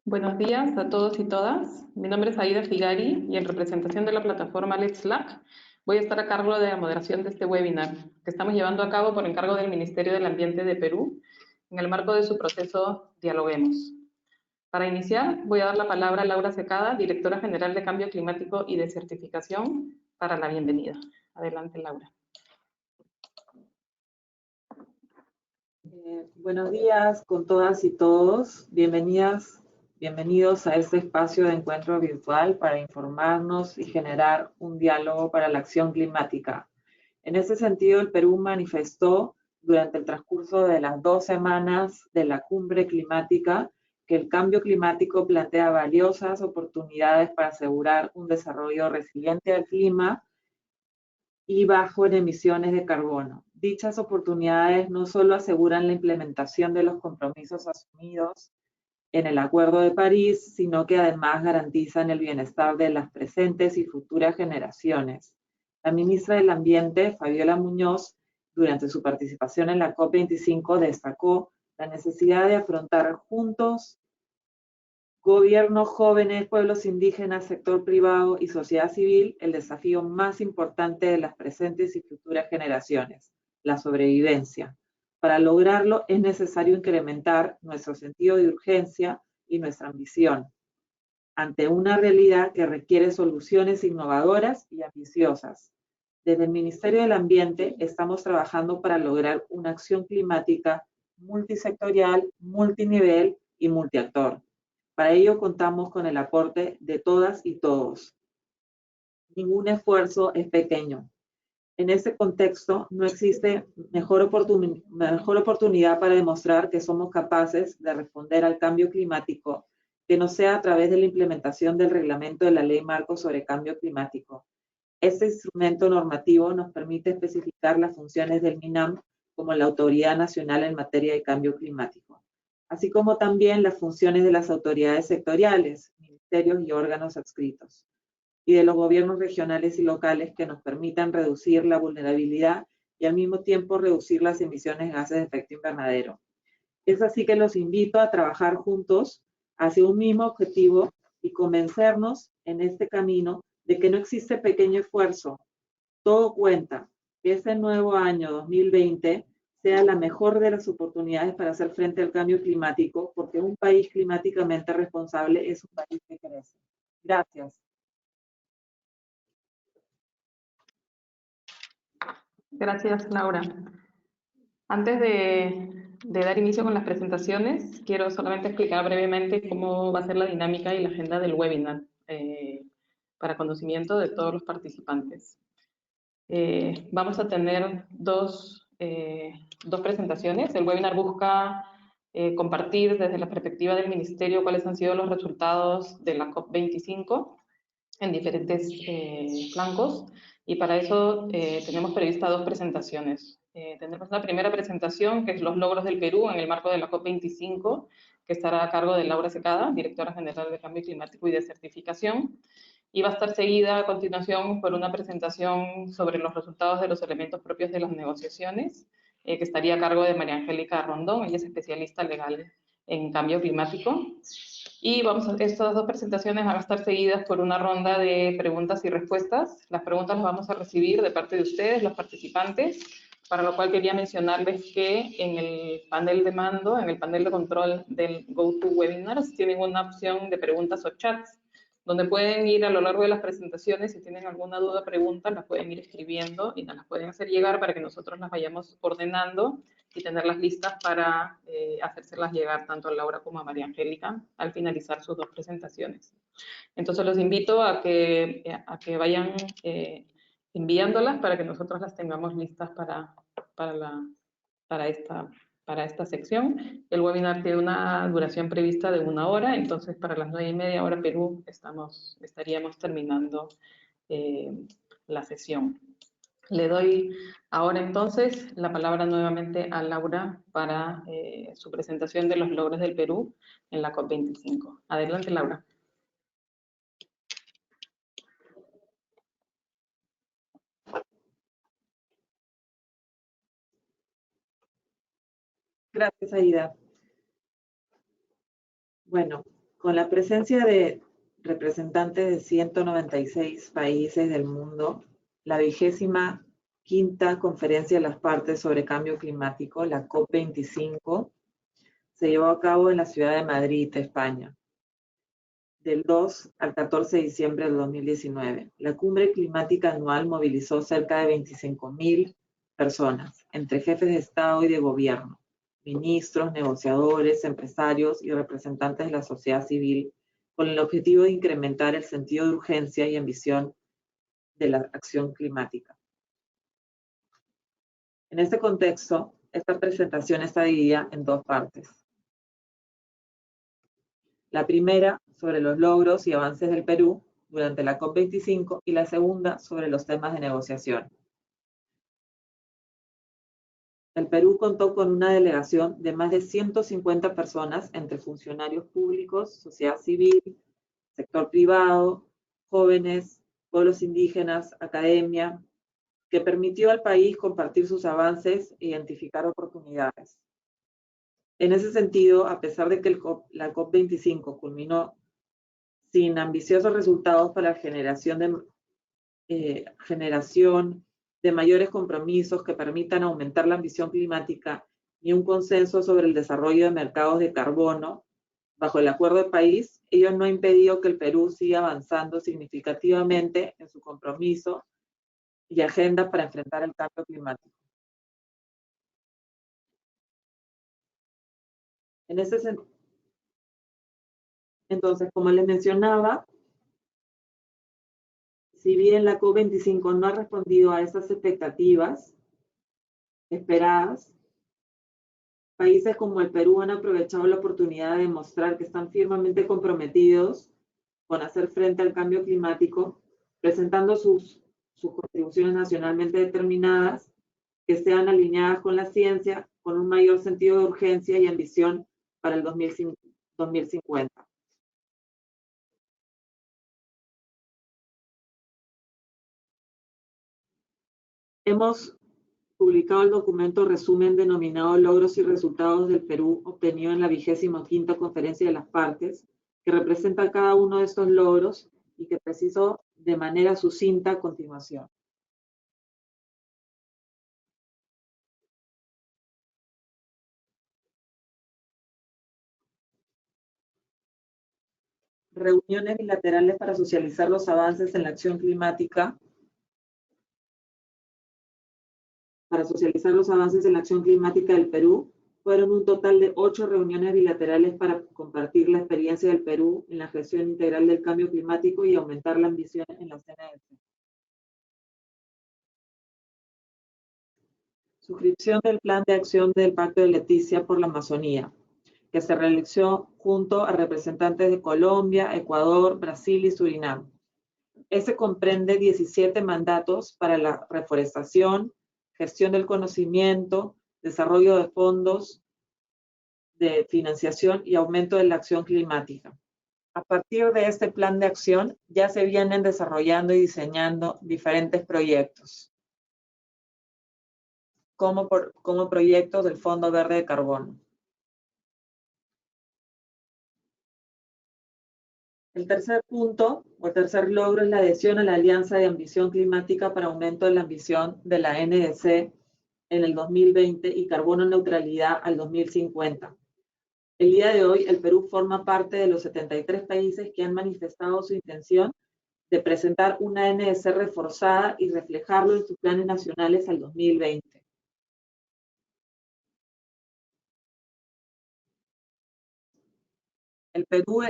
Buenos días a todos y todas. Mi nombre es Aida Figari y en representación de la plataforma Let's Slack voy a estar a cargo de la moderación de este webinar que estamos llevando a cabo por encargo del Ministerio del Ambiente de Perú en el marco de su proceso Dialoguemos. Para iniciar, voy a dar la palabra a Laura Secada, Directora General de Cambio Climático y de Certificación, para la bienvenida. Adelante, Laura. Buenos días con todas y todos. Bienvenidos a este espacio de encuentro virtual para informarnos y generar un diálogo para la acción climática. En ese sentido, el Perú manifestó durante el transcurso de las 2 semanas de la cumbre climática que el cambio climático plantea valiosas oportunidades para asegurar un desarrollo resiliente al clima y bajo en emisiones de carbono. Dichas oportunidades no solo aseguran la implementación de los compromisos asumidos en el Acuerdo de París, sino que además garantizan el bienestar de las presentes y futuras generaciones. La ministra del Ambiente, Fabiola Muñoz, durante su participación en la COP25, destacó la necesidad de afrontar juntos gobierno, jóvenes, pueblos indígenas, sector privado y sociedad civil, el desafío más importante de las presentes y futuras generaciones, la sobrevivencia. Para lograrlo es necesario incrementar nuestro sentido de urgencia y nuestra ambición ante una realidad que requiere soluciones innovadoras y ambiciosas. Desde el Ministerio del Ambiente estamos trabajando para lograr una acción climática multisectorial, multinivel y multiactor. Para ello contamos con el aporte de todas y todos. Ningún esfuerzo es pequeño. En este contexto, no existe mejor oportunidad para demostrar que somos capaces de responder al cambio climático que no sea a través de la implementación del reglamento de la Ley Marco sobre Cambio Climático. Este instrumento normativo nos permite especificar las funciones del MINAM como la Autoridad Nacional en materia de cambio climático, así como también las funciones de las autoridades sectoriales, ministerios y órganos adscritos, y de los gobiernos regionales y locales que nos permitan reducir la vulnerabilidad y al mismo tiempo reducir las emisiones de gases de efecto invernadero. Es así que los invito a trabajar juntos hacia un mismo objetivo y convencernos en este camino de que no existe pequeño esfuerzo. Todo cuenta. Que este nuevo año 2020 sea la mejor de las oportunidades para hacer frente al cambio climático, porque un país climáticamente responsable es un país que crece. Gracias. Gracias, Laura. Antes de dar inicio con las presentaciones, quiero solamente explicar brevemente cómo va a ser la dinámica y la agenda del webinar para conocimiento de todos los participantes. Vamos a tener dos presentaciones. El webinar busca compartir desde la perspectiva del Ministerio cuáles han sido los resultados de la COP25 en diferentes flancos, y para eso tenemos prevista 2 presentaciones. Tendremos la primera presentación, que es los logros del Perú en el marco de la COP25, que estará a cargo de Laura Secada, Directora General de Cambio Climático y de Certificación, y va a estar seguida a continuación por una presentación sobre los resultados de los elementos propios de las negociaciones, que estaría a cargo de María Angélica Rondón. Ella es especialista legal en cambio climático. Y estas 2 presentaciones van a estar seguidas por una ronda de preguntas y respuestas. Las preguntas las vamos a recibir de parte de ustedes, los participantes, para lo cual quería mencionarles que en el panel de mando, en el panel de control del GoToWebinars, tienen una opción de preguntas o chats, donde pueden ir a lo largo de las presentaciones, si tienen alguna duda o pregunta, las pueden ir escribiendo y nos las pueden hacer llegar para que nosotros las vayamos ordenando y tenerlas listas para hacérselas llegar tanto a Laura como a María Angélica al finalizar sus 2 presentaciones. Entonces los invito a que vayan enviándolas para que nosotros las tengamos listas para esta sección. El webinar tiene una duración prevista de 1 hora, entonces para las 9:30 hora Perú estaríamos terminando la sesión. Le doy ahora entonces la palabra nuevamente a Laura para su presentación de los logros del Perú en la COP25. Adelante, Laura. Gracias, Aida. Bueno, con la presencia de representantes de 196 países del mundo, la 25ª Conferencia de las Partes sobre Cambio Climático, la COP25, se llevó a cabo en la ciudad de Madrid, España, del 2 al 14 de diciembre del 2019. La cumbre climática anual movilizó cerca de 25.000 personas, entre jefes de Estado y de gobierno, ministros, negociadores, empresarios y representantes de la sociedad civil, con el objetivo de incrementar el sentido de urgencia y ambición de la acción climática. En este contexto, esta presentación está dividida en dos partes. La primera, sobre los logros y avances del Perú durante la COP25, y la segunda, sobre los temas de negociación. El Perú contó con una delegación de más de 150 personas, entre funcionarios públicos, sociedad civil, sector privado, jóvenes, pueblos indígenas, academia, que permitió al país compartir sus avances e identificar oportunidades. En ese sentido, a pesar de que la COP25 culminó sin ambiciosos resultados para la generación de mayores compromisos que permitan aumentar la ambición climática y un consenso sobre el desarrollo de mercados de carbono bajo el Acuerdo de París, ello no ha impedido que el Perú siga avanzando significativamente en su compromiso y agenda para enfrentar el cambio climático. En ese sentido, entonces, como les mencionaba, si bien la COP25 no ha respondido a esas expectativas esperadas, países como el Perú han aprovechado la oportunidad de demostrar que están firmemente comprometidos con hacer frente al cambio climático, presentando sus contribuciones nacionalmente determinadas que sean alineadas con la ciencia, con un mayor sentido de urgencia y ambición para el 2050. Hemos publicado el documento resumen denominado Logros y Resultados del Perú obtenido en la 25ª Conferencia de las Partes, que representa cada uno de estos logros y que preciso de manera sucinta a continuación. Reuniones bilaterales para socializar los avances en la acción climática. Del Perú, fueron un total de 8 reuniones bilaterales para compartir la experiencia del Perú en la gestión integral del cambio climático y aumentar la ambición en la CNS. Suscripción del Plan de Acción del Pacto de Leticia por la Amazonía, que se realizó junto a representantes de Colombia, Ecuador, Brasil y Surinam. Este comprende 17 mandatos para la reforestación, gestión del conocimiento, desarrollo de fondos de financiación y aumento de la acción climática. A partir de este plan de acción ya se vienen desarrollando y diseñando diferentes proyectos, como proyectos del Fondo Verde de Carbono. El tercer punto, o el tercer logro, es la adhesión a la Alianza de Ambición Climática para Aumento de la Ambición de la NDC en el 2020 y carbono neutralidad al 2050. El día de hoy, el Perú forma parte de los 73 países que han manifestado su intención de presentar una NDC reforzada y reflejarlo en sus planes nacionales al 2020. El Perú,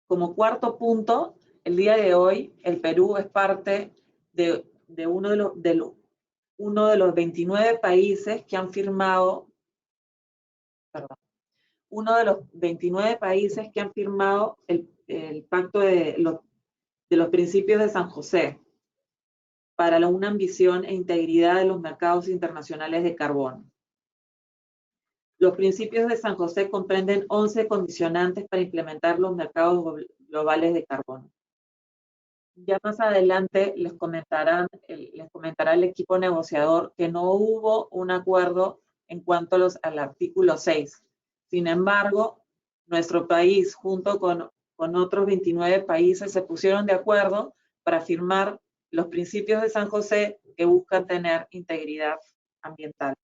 como cuarto punto, el día de hoy, el Perú es parte de uno de los 29 países que han firmado, el Pacto de los Principios de San José para una ambición e integridad de los mercados internacionales de carbono. Los principios de San José comprenden 11 condicionantes para implementar los mercados globales de carbono. Ya más adelante les comentará el equipo negociador que no hubo un acuerdo en cuanto al artículo 6. Sin embargo, nuestro país, junto con otros 29 países, se pusieron de acuerdo para firmar los principios de San José que buscan tener integridad ambiental.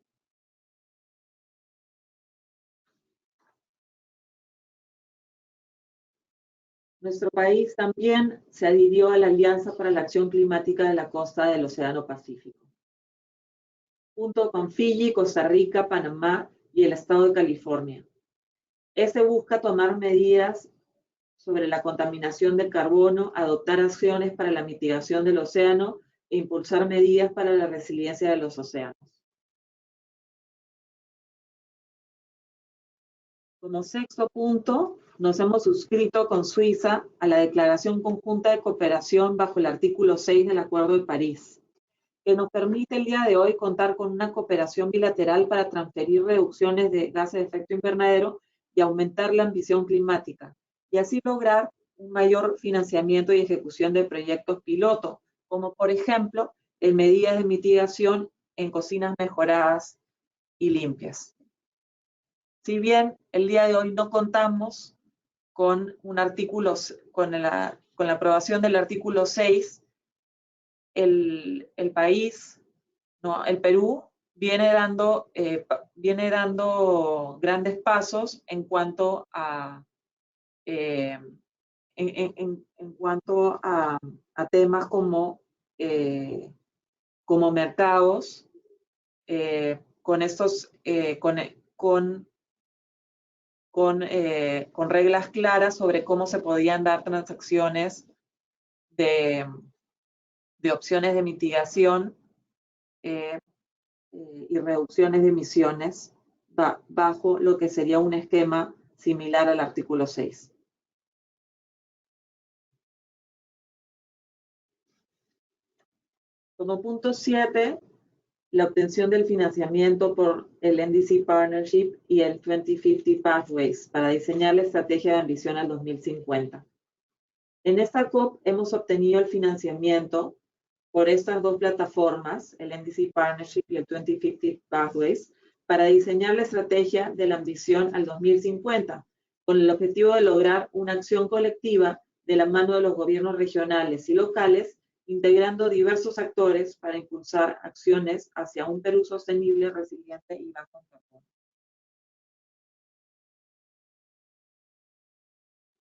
Nuestro país también se adhirió a la Alianza para la Acción Climática de la Costa del Océano Pacífico, junto con Fiji, Costa Rica, Panamá y el Estado de California. Este busca tomar medidas sobre la contaminación del carbono, adoptar acciones para la mitigación del océano e impulsar medidas para la resiliencia de los océanos. Como sexto punto, nos hemos suscrito con Suiza a la Declaración Conjunta de Cooperación bajo el artículo 6 del Acuerdo de París, que nos permite el día de hoy contar con una cooperación bilateral para transferir reducciones de gases de efecto invernadero y aumentar la ambición climática, y así lograr un mayor financiamiento y ejecución de proyectos piloto, como por ejemplo, en medidas de mitigación en cocinas mejoradas y limpias. Si bien el día de hoy no contamos con un artículo, con la aprobación del artículo 6, el país, ¿no? El Perú viene dando grandes pasos en cuanto a temas como mercados, con reglas claras sobre cómo se podían dar transacciones de opciones de mitigación y reducciones de emisiones bajo lo que sería un esquema similar al artículo 6. Como punto 7, la obtención del financiamiento por el NDC Partnership y el 2050 Pathways para diseñar la estrategia de ambición al 2050. En esta COP hemos obtenido el financiamiento por estas dos plataformas, el NDC Partnership y el 2050 Pathways, para diseñar la estrategia de la ambición al 2050, con el objetivo de lograr una acción colectiva de la mano de los gobiernos regionales y locales, integrando diversos actores para impulsar acciones hacia un Perú sostenible, resiliente y bajo en carbono.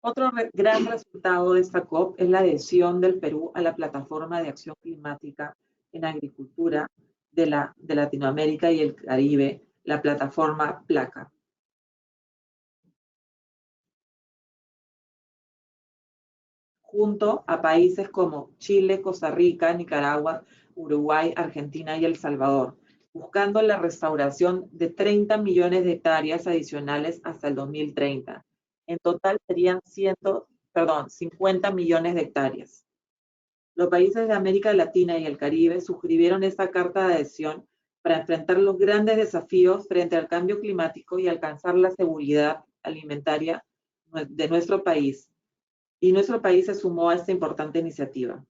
Otro gran resultado de esta COP es la adhesión del Perú a la Plataforma de Acción Climática en Agricultura de Latinoamérica y el Caribe, la plataforma PLACA. Junto a países como Chile, Costa Rica, Nicaragua, Uruguay, Argentina y El Salvador, buscando la restauración de 30 millones de hectáreas adicionales hasta el 2030. En total serían 50 millones de hectáreas. Los países de América Latina y el Caribe suscribieron esta carta de adhesión para enfrentar los grandes desafíos frente al cambio climático y alcanzar la seguridad alimentaria de nuestro país. Y nuestro país se sumó a esta importante iniciativa.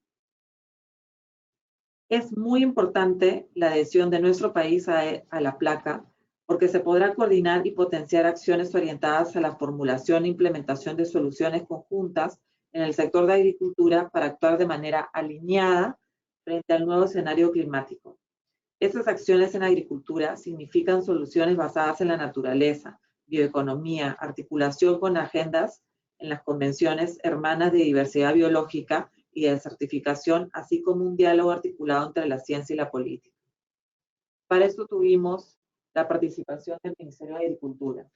Es muy importante la adhesión de nuestro país a la placa, porque se podrá coordinar y potenciar acciones orientadas a la formulación e implementación de soluciones conjuntas en el sector de agricultura para actuar de manera alineada frente al nuevo escenario climático. Estas acciones en agricultura significan soluciones basadas en la naturaleza, bioeconomía, articulación con agendas en las convenciones hermanas de diversidad biológica y de certificación, así como un diálogo articulado entre la ciencia y la política. Para esto tuvimos la participación del Ministerio de Agricultura.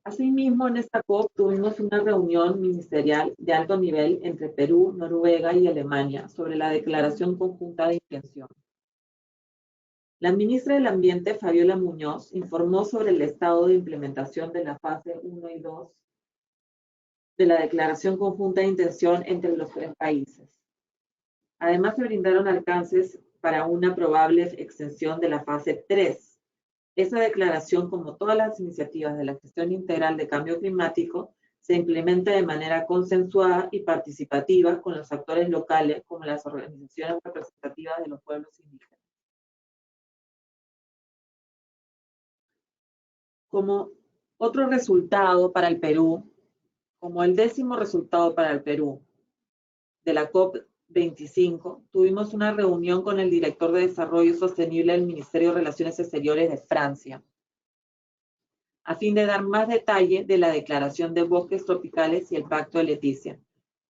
Asimismo, en esta COP tuvimos una reunión ministerial de alto nivel entre Perú, Noruega y Alemania sobre la Declaración Conjunta de Intención. La ministra del Ambiente, Fabiola Muñoz, informó sobre el estado de implementación de la fase 1 y 2 de la Declaración Conjunta de Intención entre los tres países. Además, se brindaron alcances para una probable extensión de la fase 3. Esa declaración, como todas las iniciativas de la gestión integral de cambio climático, se implemente de manera consensuada y participativa con los actores locales, como las organizaciones representativas de los pueblos indígenas. Como otro resultado para el Perú, como el 10º resultado para el Perú de la COP25, tuvimos una reunión con el director de Desarrollo Sostenible del Ministerio de Relaciones Exteriores de Francia, a fin de dar más detalle de la Declaración de Bosques Tropicales y el Pacto de Leticia,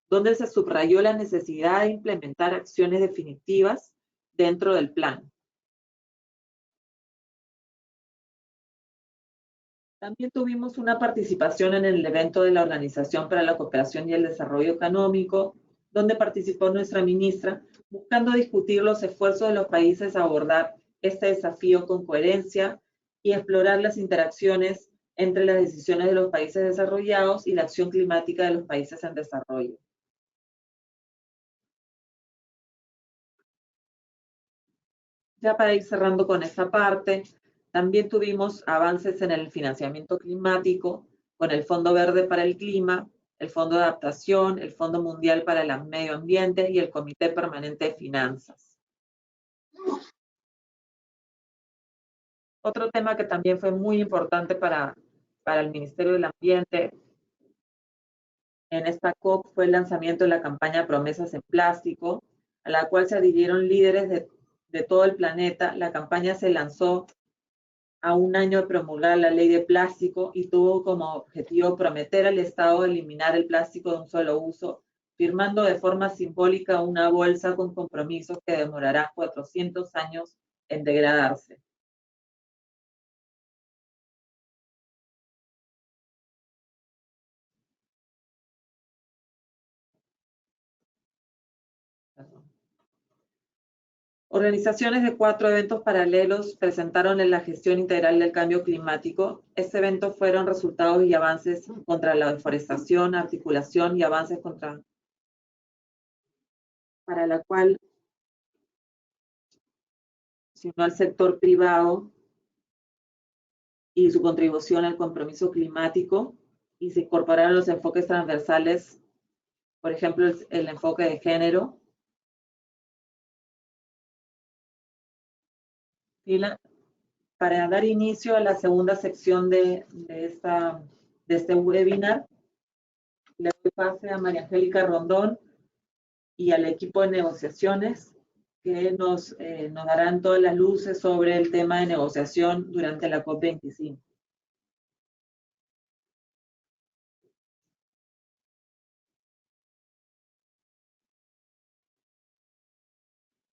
donde se subrayó la necesidad de implementar acciones definitivas dentro del plan. También tuvimos una participación en el evento de la Organización para la Cooperación y el Desarrollo Económico, donde participó nuestra ministra, buscando discutir los esfuerzos de los países a abordar este desafío con coherencia y explorar las interacciones entre las decisiones de los países desarrollados y la acción climática de los países en desarrollo. Ya para ir cerrando con esta parte, también tuvimos avances en el financiamiento climático con el Fondo Verde para el Clima, el Fondo de Adaptación, el Fondo Mundial para el Medio Ambiente y el Comité Permanente de Finanzas. Otro tema que también fue muy importante para el Ministerio del Ambiente en esta COP fue el lanzamiento de la campaña Promesas en Plástico, a la cual se adhirieron líderes de todo el planeta. La campaña se lanzó a un año de promulgar la ley de plástico y tuvo como objetivo prometer al Estado eliminar el plástico de un solo uso, firmando de forma simbólica una bolsa con compromisos que demorará 400 años en degradarse. Organizaciones de 4 eventos paralelos presentaron en la gestión integral del cambio climático. Este evento fueron resultados y avances contra la deforestación, articulación y avances para la cual se unió al sector privado y su contribución al compromiso climático, y se incorporaron los enfoques transversales, por ejemplo, el enfoque de género. Para dar inicio a la segunda sección de este webinar, le doy pase a María Angélica Rondón y al equipo de negociaciones que nos darán todas las luces sobre el tema de negociación durante la COP25.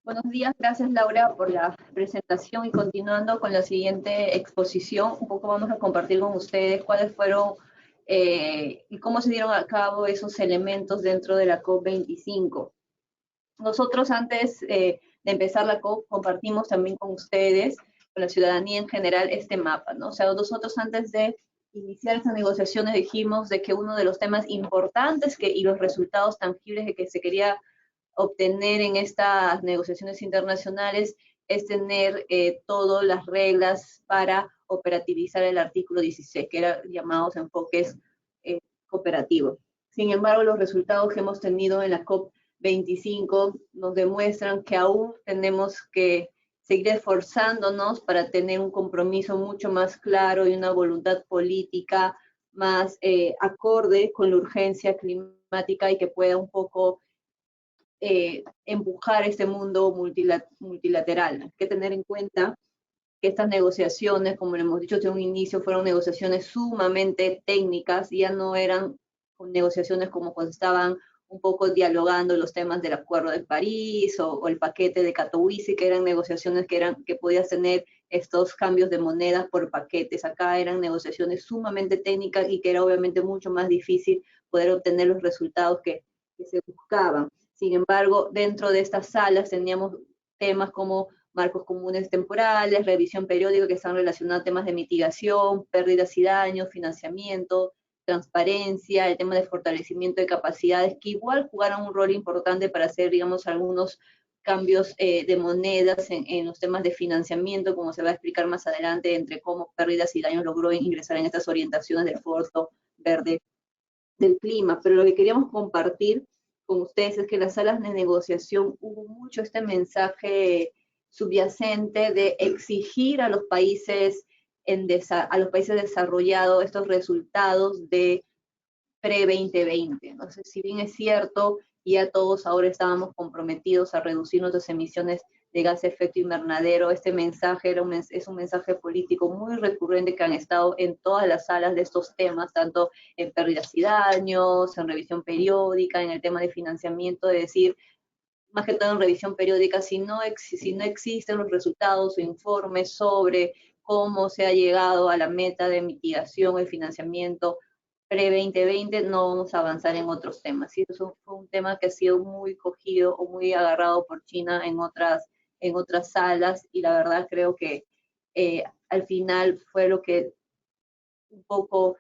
Buenos días, gracias Laura por la presentación, y continuando con la siguiente exposición, un poco vamos a compartir con ustedes cuáles fueron y cómo se dieron a cabo esos elementos dentro de la COP25. Nosotros antes de empezar la COP compartimos también con ustedes, con la ciudadanía en general, este mapa, ¿no? O sea, nosotros antes de iniciar estas negociaciones dijimos de que uno de los temas importantes y los resultados tangibles de que se quería obtener en estas negociaciones internacionales es tener todas las reglas para operativizar el artículo 16, que eran llamados enfoques cooperativos. Sin embargo, los resultados que hemos tenido en la COP25 nos demuestran que aún tenemos que seguir esforzándonos para tener un compromiso mucho más claro y una voluntad política más acorde con la urgencia climática y que pueda un poco empujar este mundo multilateral. Hay que tener en cuenta que estas negociaciones, como le hemos dicho desde un inicio, fueron negociaciones sumamente técnicas, ya no eran negociaciones como cuando estaban un poco dialogando los temas del Acuerdo de París o el paquete de Katowice, que eran negociaciones que podías tener estos cambios de monedas por paquetes. Acá eran negociaciones sumamente técnicas y que era obviamente mucho más difícil poder obtener los resultados que se buscaban. Sin embargo, dentro de estas salas teníamos temas como marcos comunes temporales, revisión periódica que están relacionados a temas de mitigación, pérdidas y daños, financiamiento, transparencia, el tema de fortalecimiento de capacidades, que igual jugaron un rol importante para hacer, digamos, algunos cambios de monedas en los temas de financiamiento, como se va a explicar más adelante, entre cómo pérdidas y daños logró ingresar en estas orientaciones del Fondo Verde del clima, pero lo que queríamos compartir con ustedes es que en las salas de negociación hubo mucho este mensaje subyacente de exigir a los países, a los países desarrollados estos resultados de pre-2020. Entonces, si bien es cierto, ya todos ahora estábamos comprometidos a reducir nuestras emisiones de gas de efecto invernadero, este mensaje es un mensaje político muy recurrente que han estado en todas las salas de estos temas, tanto en pérdidas y daños, en revisión periódica, en el tema de financiamiento, de decir, más que todo en revisión periódica, si no existen los resultados o informes sobre cómo se ha llegado a la meta de mitigación y financiamiento pre-2020, no vamos a avanzar en otros temas. Y eso fue un tema que ha sido muy cogido o muy agarrado por China en otras salas, y la verdad creo que al final fue lo que un poco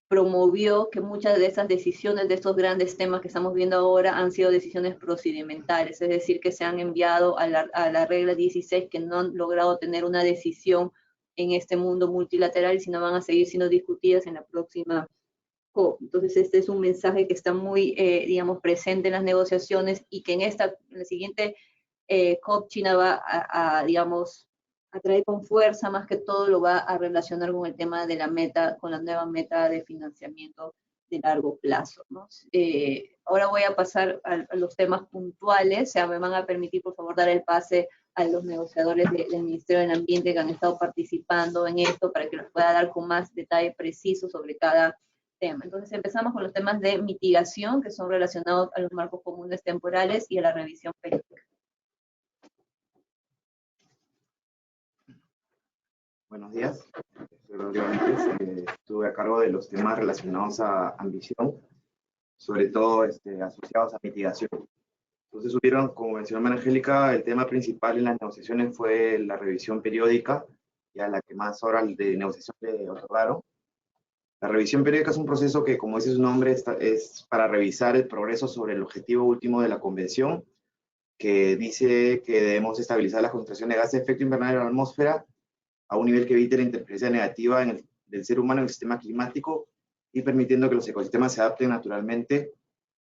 promovió que muchas de esas decisiones de estos grandes temas que estamos viendo ahora han sido decisiones procedimentales, es decir, que se han enviado a la regla 16, que no han logrado tener una decisión en este mundo multilateral, sino van a seguir siendo discutidas en la próxima COP. Entonces, este es un mensaje que está muy, digamos, presente en las negociaciones, y que en la siguiente COP China va digamos, a traer con fuerza, más que todo lo va a relacionar con el tema de la meta, con la nueva meta de financiamiento de largo plazo, ¿no? Ahora voy a pasar a los temas puntuales. O sea, me van a permitir, por favor, dar el pase a los negociadores del Ministerio del Ambiente que han estado participando en esto, para que nos pueda dar con más detalle preciso sobre cada tema. Entonces empezamos con los temas de mitigación, que son relacionados a los marcos comunes temporales y a la revisión periódica. Buenos días, soy Rodrigo Méndez. Estuve a cargo de los temas relacionados a ambición, sobre todo asociados a mitigación. Entonces hubieron, como mencionó María Angélica, el tema principal en las negociaciones fue la revisión periódica, y a la que más horas de negociación le otorgaron. La revisión periódica es un proceso que, como dice su nombre, es para revisar el progreso sobre el objetivo último de la Convención, que dice que debemos estabilizar la concentración de gases de efecto invernadero en la atmósfera a un nivel que evite la interferencia negativa del ser humano en el sistema climático, y permitiendo que los ecosistemas se adapten naturalmente,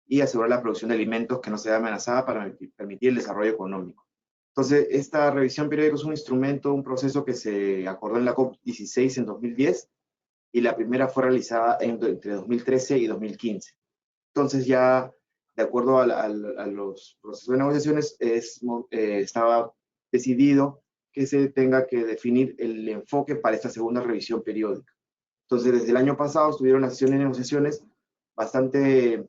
y asegurar la producción de alimentos que no se vea amenazada para permitir el desarrollo económico. Entonces, esta revisión periódica es un instrumento, un proceso que se acordó en la COP16 en 2010, y la primera fue realizada entre 2013 y 2015. Entonces, ya de acuerdo a los procesos de negociaciones, estaba decidido que se tenga que definir el enfoque para esta segunda revisión periódica. Entonces, desde el año pasado estuvieron las sesiones de negociaciones bastante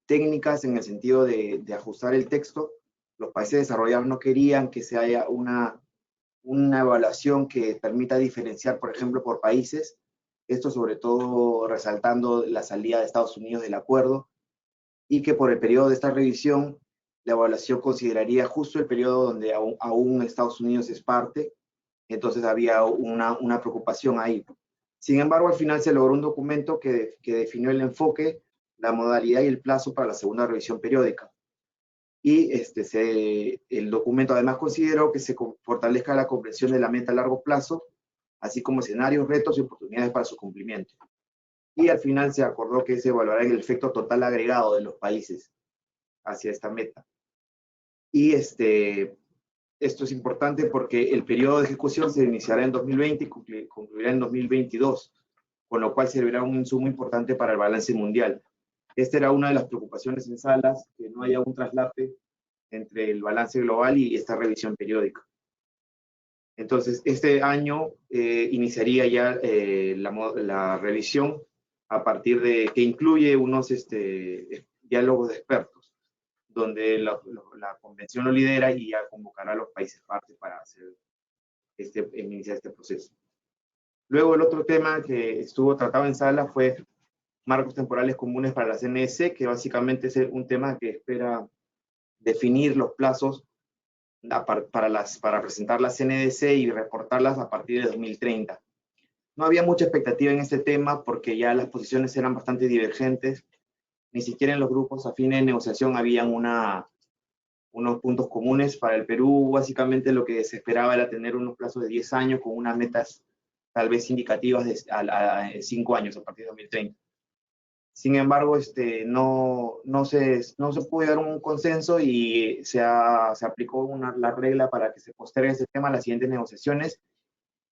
técnicas, en el sentido de ajustar el texto. Los países desarrollados no querían que se haya una evaluación que permita diferenciar, por ejemplo, por países. Esto sobre todo resaltando la salida de Estados Unidos del acuerdo, y que por el periodo de esta revisión, la evaluación consideraría justo el periodo donde aún Estados Unidos es parte. Entonces había una preocupación ahí. Sin embargo, al final se logró un documento que definió el enfoque, la modalidad y el plazo para la segunda revisión periódica. Y el documento además consideró que se fortalezca la comprensión de la meta a largo plazo, así como escenarios, retos y oportunidades para su cumplimiento. Y al final se acordó que se evaluará el efecto total agregado de los países hacia esta meta. Y esto es importante porque el periodo de ejecución se iniciará en 2020 y concluirá en 2022, con lo cual servirá un insumo importante para el balance mundial. Esta era una de las preocupaciones en salas, que no haya un traslape entre el balance global y esta revisión periódica. Entonces, este año iniciaría ya la revisión, a partir de que incluye unos diálogos de expertos, donde la convención lo lidera y ya convocará a los países partes para iniciar este proceso. Luego, el otro tema que estuvo tratado en sala fue marcos temporales comunes para la CNDC, que básicamente es un tema que espera definir los plazos para presentar la CNDC y reportarlas a partir de 2030. No había mucha expectativa en este tema porque ya las posiciones eran bastante divergentes. Ni siquiera en los grupos afines de negociación habían unos puntos comunes. Para el Perú, básicamente lo que se esperaba era tener unos plazos de 10 años con unas metas tal vez indicativas de 5 años a partir de 2030. Sin embargo, no se pudo dar un consenso y se aplicó la regla para que se postergue ese tema a las siguientes negociaciones.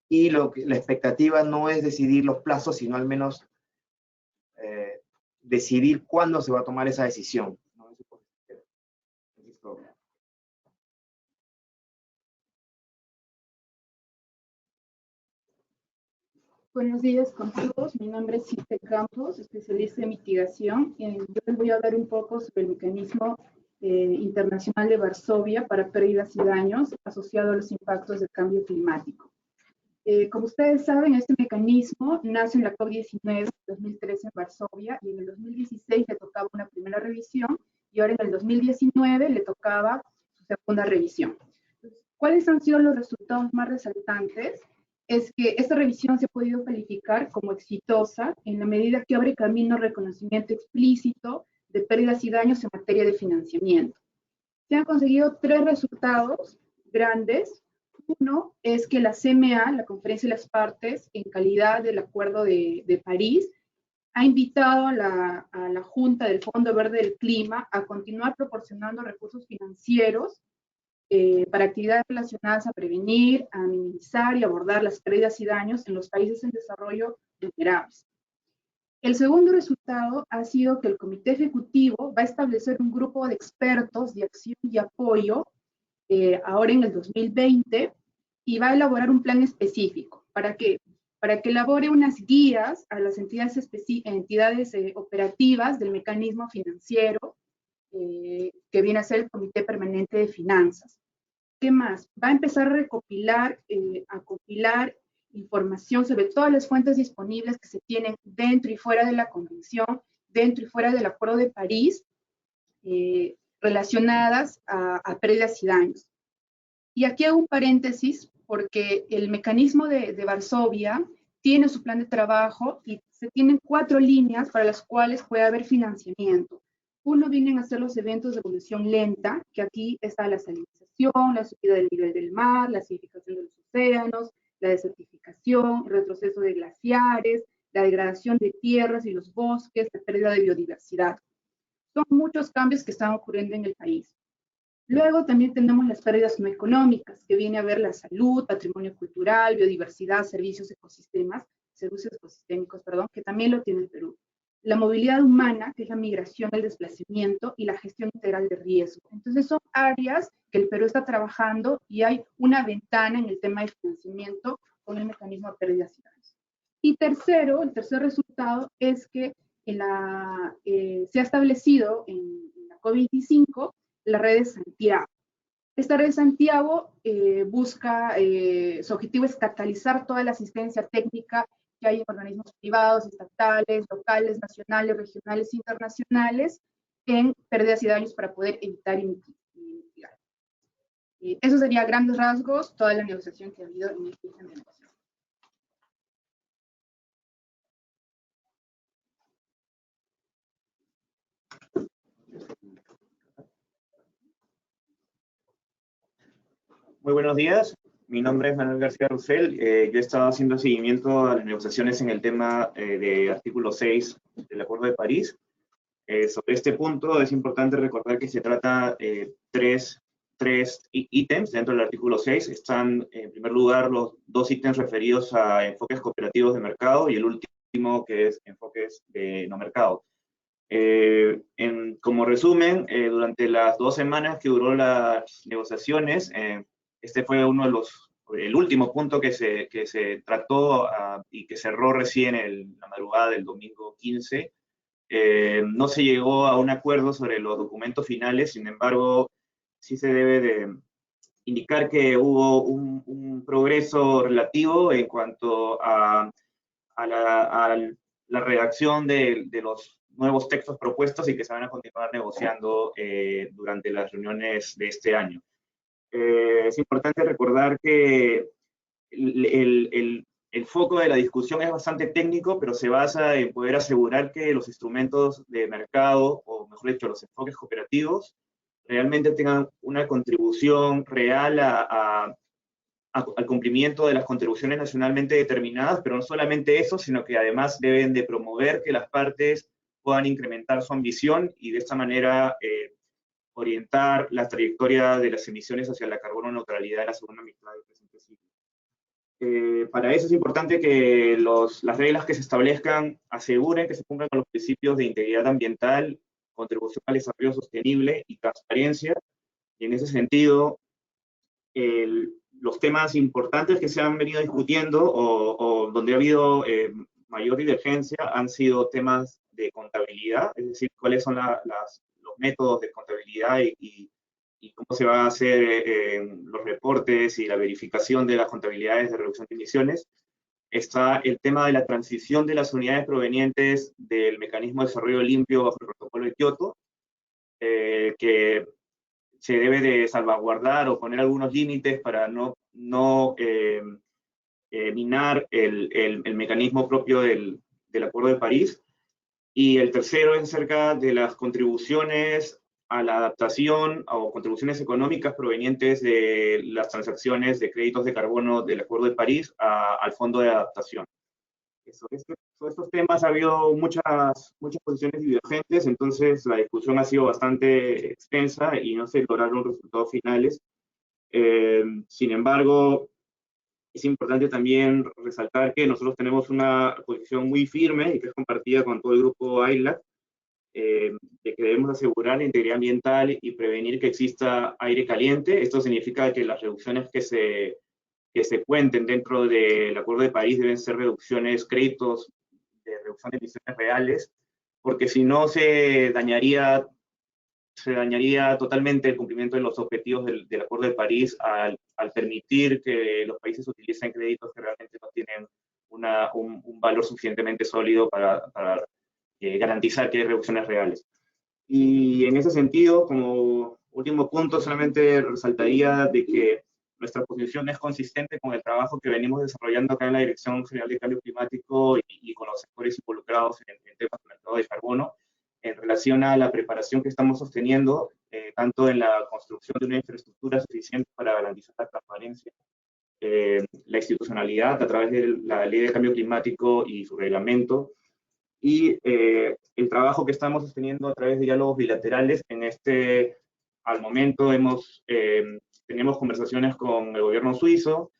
Y la expectativa no es decidir los plazos, sino al menos decidir cuándo se va a tomar esa decisión, ¿no? Listo. Buenos días con todos. Mi nombre es Cite Campos, especialista en mitigación. Yo les voy a hablar un poco sobre el mecanismo internacional de Varsovia para pérdidas y daños asociado a los impactos del cambio climático. Como ustedes saben, este mecanismo nace en la COP19 en 2013 en Varsovia y en el 2016 le tocaba una primera revisión y ahora en el 2019 le tocaba su segunda revisión. ¿Cuáles han sido los resultados más resaltantes? Es que esta revisión se ha podido calificar como exitosa en la medida que abre camino al reconocimiento explícito de pérdidas y daños en materia de financiamiento. Se han conseguido 3 resultados grandes. Uno es que la CMA, la Conferencia de las Partes, en calidad del Acuerdo de París, ha invitado a la Junta del Fondo Verde del Clima a continuar proporcionando recursos financieros para actividades relacionadas a prevenir, a minimizar y abordar las pérdidas y daños en los países en desarrollo vulnerables. El segundo resultado ha sido que el Comité Ejecutivo va a establecer un grupo de expertos de acción y apoyo ahora en el 2020 y va a elaborar un plan específico. ¿Para qué? Para que elabore unas guías a las entidades operativas del mecanismo financiero que viene a ser el Comité Permanente de Finanzas. ¿Qué más? Va a empezar a recopilar, a compilar información sobre todas las fuentes disponibles que se tienen dentro y fuera de la Convención, dentro y fuera del Acuerdo de París, relacionadas a pérdidas y daños. Y aquí hago un paréntesis porque el mecanismo de Varsovia tiene su plan de trabajo y se tienen 4 líneas para las cuales puede haber financiamiento. Uno vienen a ser los eventos de evolución lenta, que aquí está la salinización, la subida del nivel del mar, la acidificación de los océanos, la desertificación, el retroceso de glaciares, la degradación de tierras y los bosques, la pérdida de biodiversidad. Son muchos cambios que están ocurriendo en el país. Luego también tenemos las pérdidas no económicas, que viene a ver la salud, patrimonio cultural, biodiversidad, servicios ecosistémicos, que también lo tiene el Perú. La movilidad humana, que es la migración, el desplazamiento y la gestión integral de riesgo. Entonces son áreas que el Perú está trabajando y hay una ventana en el tema de financiamiento con el mecanismo de pérdidas y daños. Y tercero, el tercer resultado es que se ha establecido en la COP25 la red de Santiago. Esta red de Santiago busca, su objetivo es catalizar toda la asistencia técnica que hay en organismos privados, estatales, locales, nacionales, regionales, internacionales, en pérdidas y daños para poder evitar y mitigar. Eso sería a grandes rasgos toda la negociación que ha habido en este tema de negociación. Muy buenos días, mi nombre es Manuel García Russell. Yo he estado haciendo seguimiento a las negociaciones en el tema de artículo 6 del Acuerdo de París. Sobre este punto es importante recordar que se trata tres ítems dentro del artículo 6. Están en primer lugar los 2 ítems referidos a enfoques cooperativos de mercado y el último que es enfoques de no mercado. Como resumen, durante las 2 semanas que duró las negociaciones, este fue el último punto que se trató y que cerró recién en la madrugada del domingo 15. No se llegó a un acuerdo sobre los documentos finales, sin embargo, sí se debe de indicar que hubo un progreso relativo en cuanto a la redacción de los nuevos textos propuestos y que se van a continuar negociando durante las reuniones de este año. Es importante recordar que el foco de la discusión es bastante técnico, pero se basa en poder asegurar que los instrumentos de mercado, o mejor dicho, los enfoques cooperativos, realmente tengan una contribución real al cumplimiento de las contribuciones nacionalmente determinadas, pero no solamente eso, sino que además deben de promover que las partes puedan incrementar su ambición y de esta manera orientar la trayectoria de las emisiones hacia la carbono neutralidad en la segunda mitad del presente siglo. Para eso es importante que las reglas que se establezcan aseguren que se cumplan con los principios de integridad ambiental, contribución al desarrollo sostenible y transparencia. Y en ese sentido, los temas importantes que se han venido discutiendo o donde ha habido mayor divergencia han sido temas de contabilidad, es decir, cuáles son los métodos de contabilidad y cómo se va a hacer los reportes y la verificación de las contabilidades de reducción de emisiones. Está el tema de la transición de las unidades provenientes del mecanismo de desarrollo limpio bajo el protocolo de Kioto, que se debe de salvaguardar o poner algunos límites para no minar el mecanismo propio del Acuerdo de París. Y el tercero es acerca de las contribuciones a la adaptación o contribuciones económicas provenientes de las transacciones de créditos de carbono del Acuerdo de París al Fondo de Adaptación. Sobre estos temas ha habido muchas posiciones divergentes, entonces la discusión ha sido bastante extensa y no se lograron resultados finales. Sin embargo, es importante también resaltar que nosotros tenemos una posición muy firme y que es compartida con todo el grupo AILAC, de que debemos asegurar la integridad ambiental y prevenir que exista aire caliente. Esto significa que las reducciones que se cuenten dentro del Acuerdo de París deben ser créditos de reducción de emisiones reales, porque si no se dañaría totalmente el cumplimiento de los objetivos del Acuerdo de París al permitir que los países utilicen créditos que realmente no tienen un valor suficientemente sólido para garantizar que hay reducciones reales. Y en ese sentido, como último punto, solamente resaltaría de que nuestra posición es consistente con el trabajo que venimos desarrollando acá en la Dirección General de Cambio Climático y con los sectores involucrados en temas del mercado de carbono, en relación a la preparación que estamos sosteniendo, tanto en la construcción de una infraestructura suficiente para garantizar la transparencia, la institucionalidad a través de la Ley de Cambio Climático y su reglamento, y el trabajo que estamos sosteniendo a través de diálogos bilaterales. Al momento tenemos conversaciones con el gobierno suizo,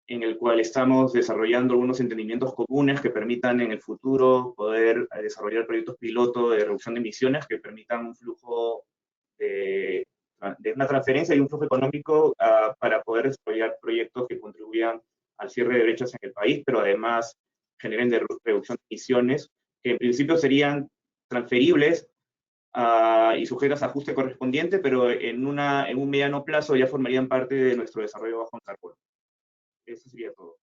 en el cual estamos desarrollando algunos entendimientos comunes que permitan en el futuro poder desarrollar proyectos piloto de reducción de emisiones que permitan un flujo de una transferencia y un flujo económico para poder desarrollar proyectos que contribuyan al cierre de brechas en el país, pero además generen reducción de emisiones, que en principio serían transferibles y sujetas a ajuste correspondiente, pero en un mediano plazo ya formarían parte de nuestro desarrollo bajo en carbono. Eso sería todo.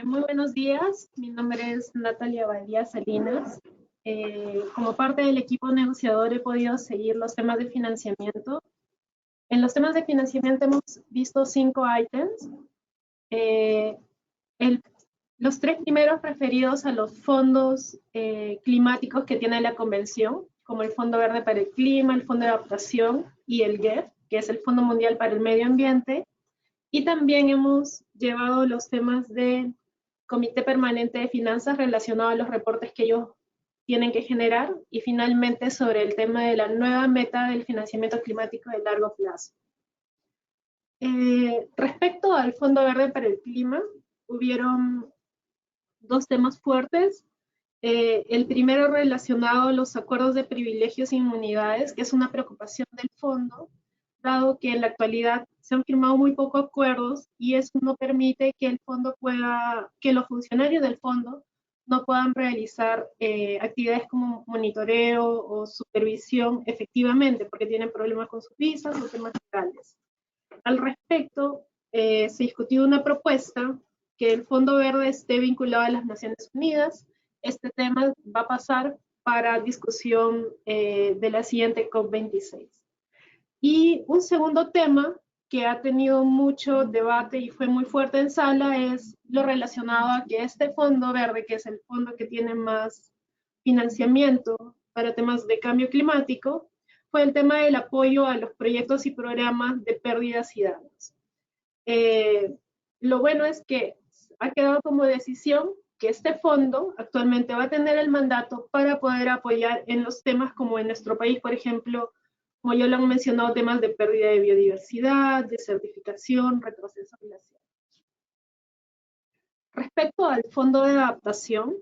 Muy buenos días, mi nombre es Natalia Badía Salinas. Como parte del equipo negociador he podido seguir los temas de financiamiento. En los temas de financiamiento hemos visto 5 ítems. Los 3 primeros referidos a los fondos climáticos que tiene la Convención, como el Fondo Verde para el Clima, el Fondo de Adaptación y el GEF, que es el Fondo Mundial para el Medio Ambiente. Y también hemos llevado los temas del Comité Permanente de Finanzas relacionados a los reportes que ellos tienen que generar, y finalmente sobre el tema de la nueva meta del financiamiento climático de largo plazo. Respecto al Fondo Verde para el Clima, hubieron 2 temas fuertes. El primero relacionado a los acuerdos de privilegios e inmunidades, que es una preocupación del fondo, dado que en la actualidad se han firmado muy pocos acuerdos y eso no permite que que los funcionarios del fondo no puedan realizar actividades como monitoreo o supervisión efectivamente, porque tienen problemas con sus visas o temas legales. Al respecto, se discutió una propuesta que el Fondo Verde esté vinculado a las Naciones Unidas. Este tema va a pasar para discusión de la siguiente COP26. Y un segundo tema que ha tenido mucho debate y fue muy fuerte en sala es lo relacionado a que este Fondo Verde, que es el fondo que tiene más financiamiento para temas de cambio climático, fue el tema del apoyo a los proyectos y programas de pérdidas y daños. lo bueno es que ha quedado como decisión que este fondo actualmente va a tener el mandato para poder apoyar en los temas como en nuestro país, por ejemplo, como ya lo han mencionado, temas de pérdida de biodiversidad, desertificación, retroceso glacial. Respecto al fondo de adaptación,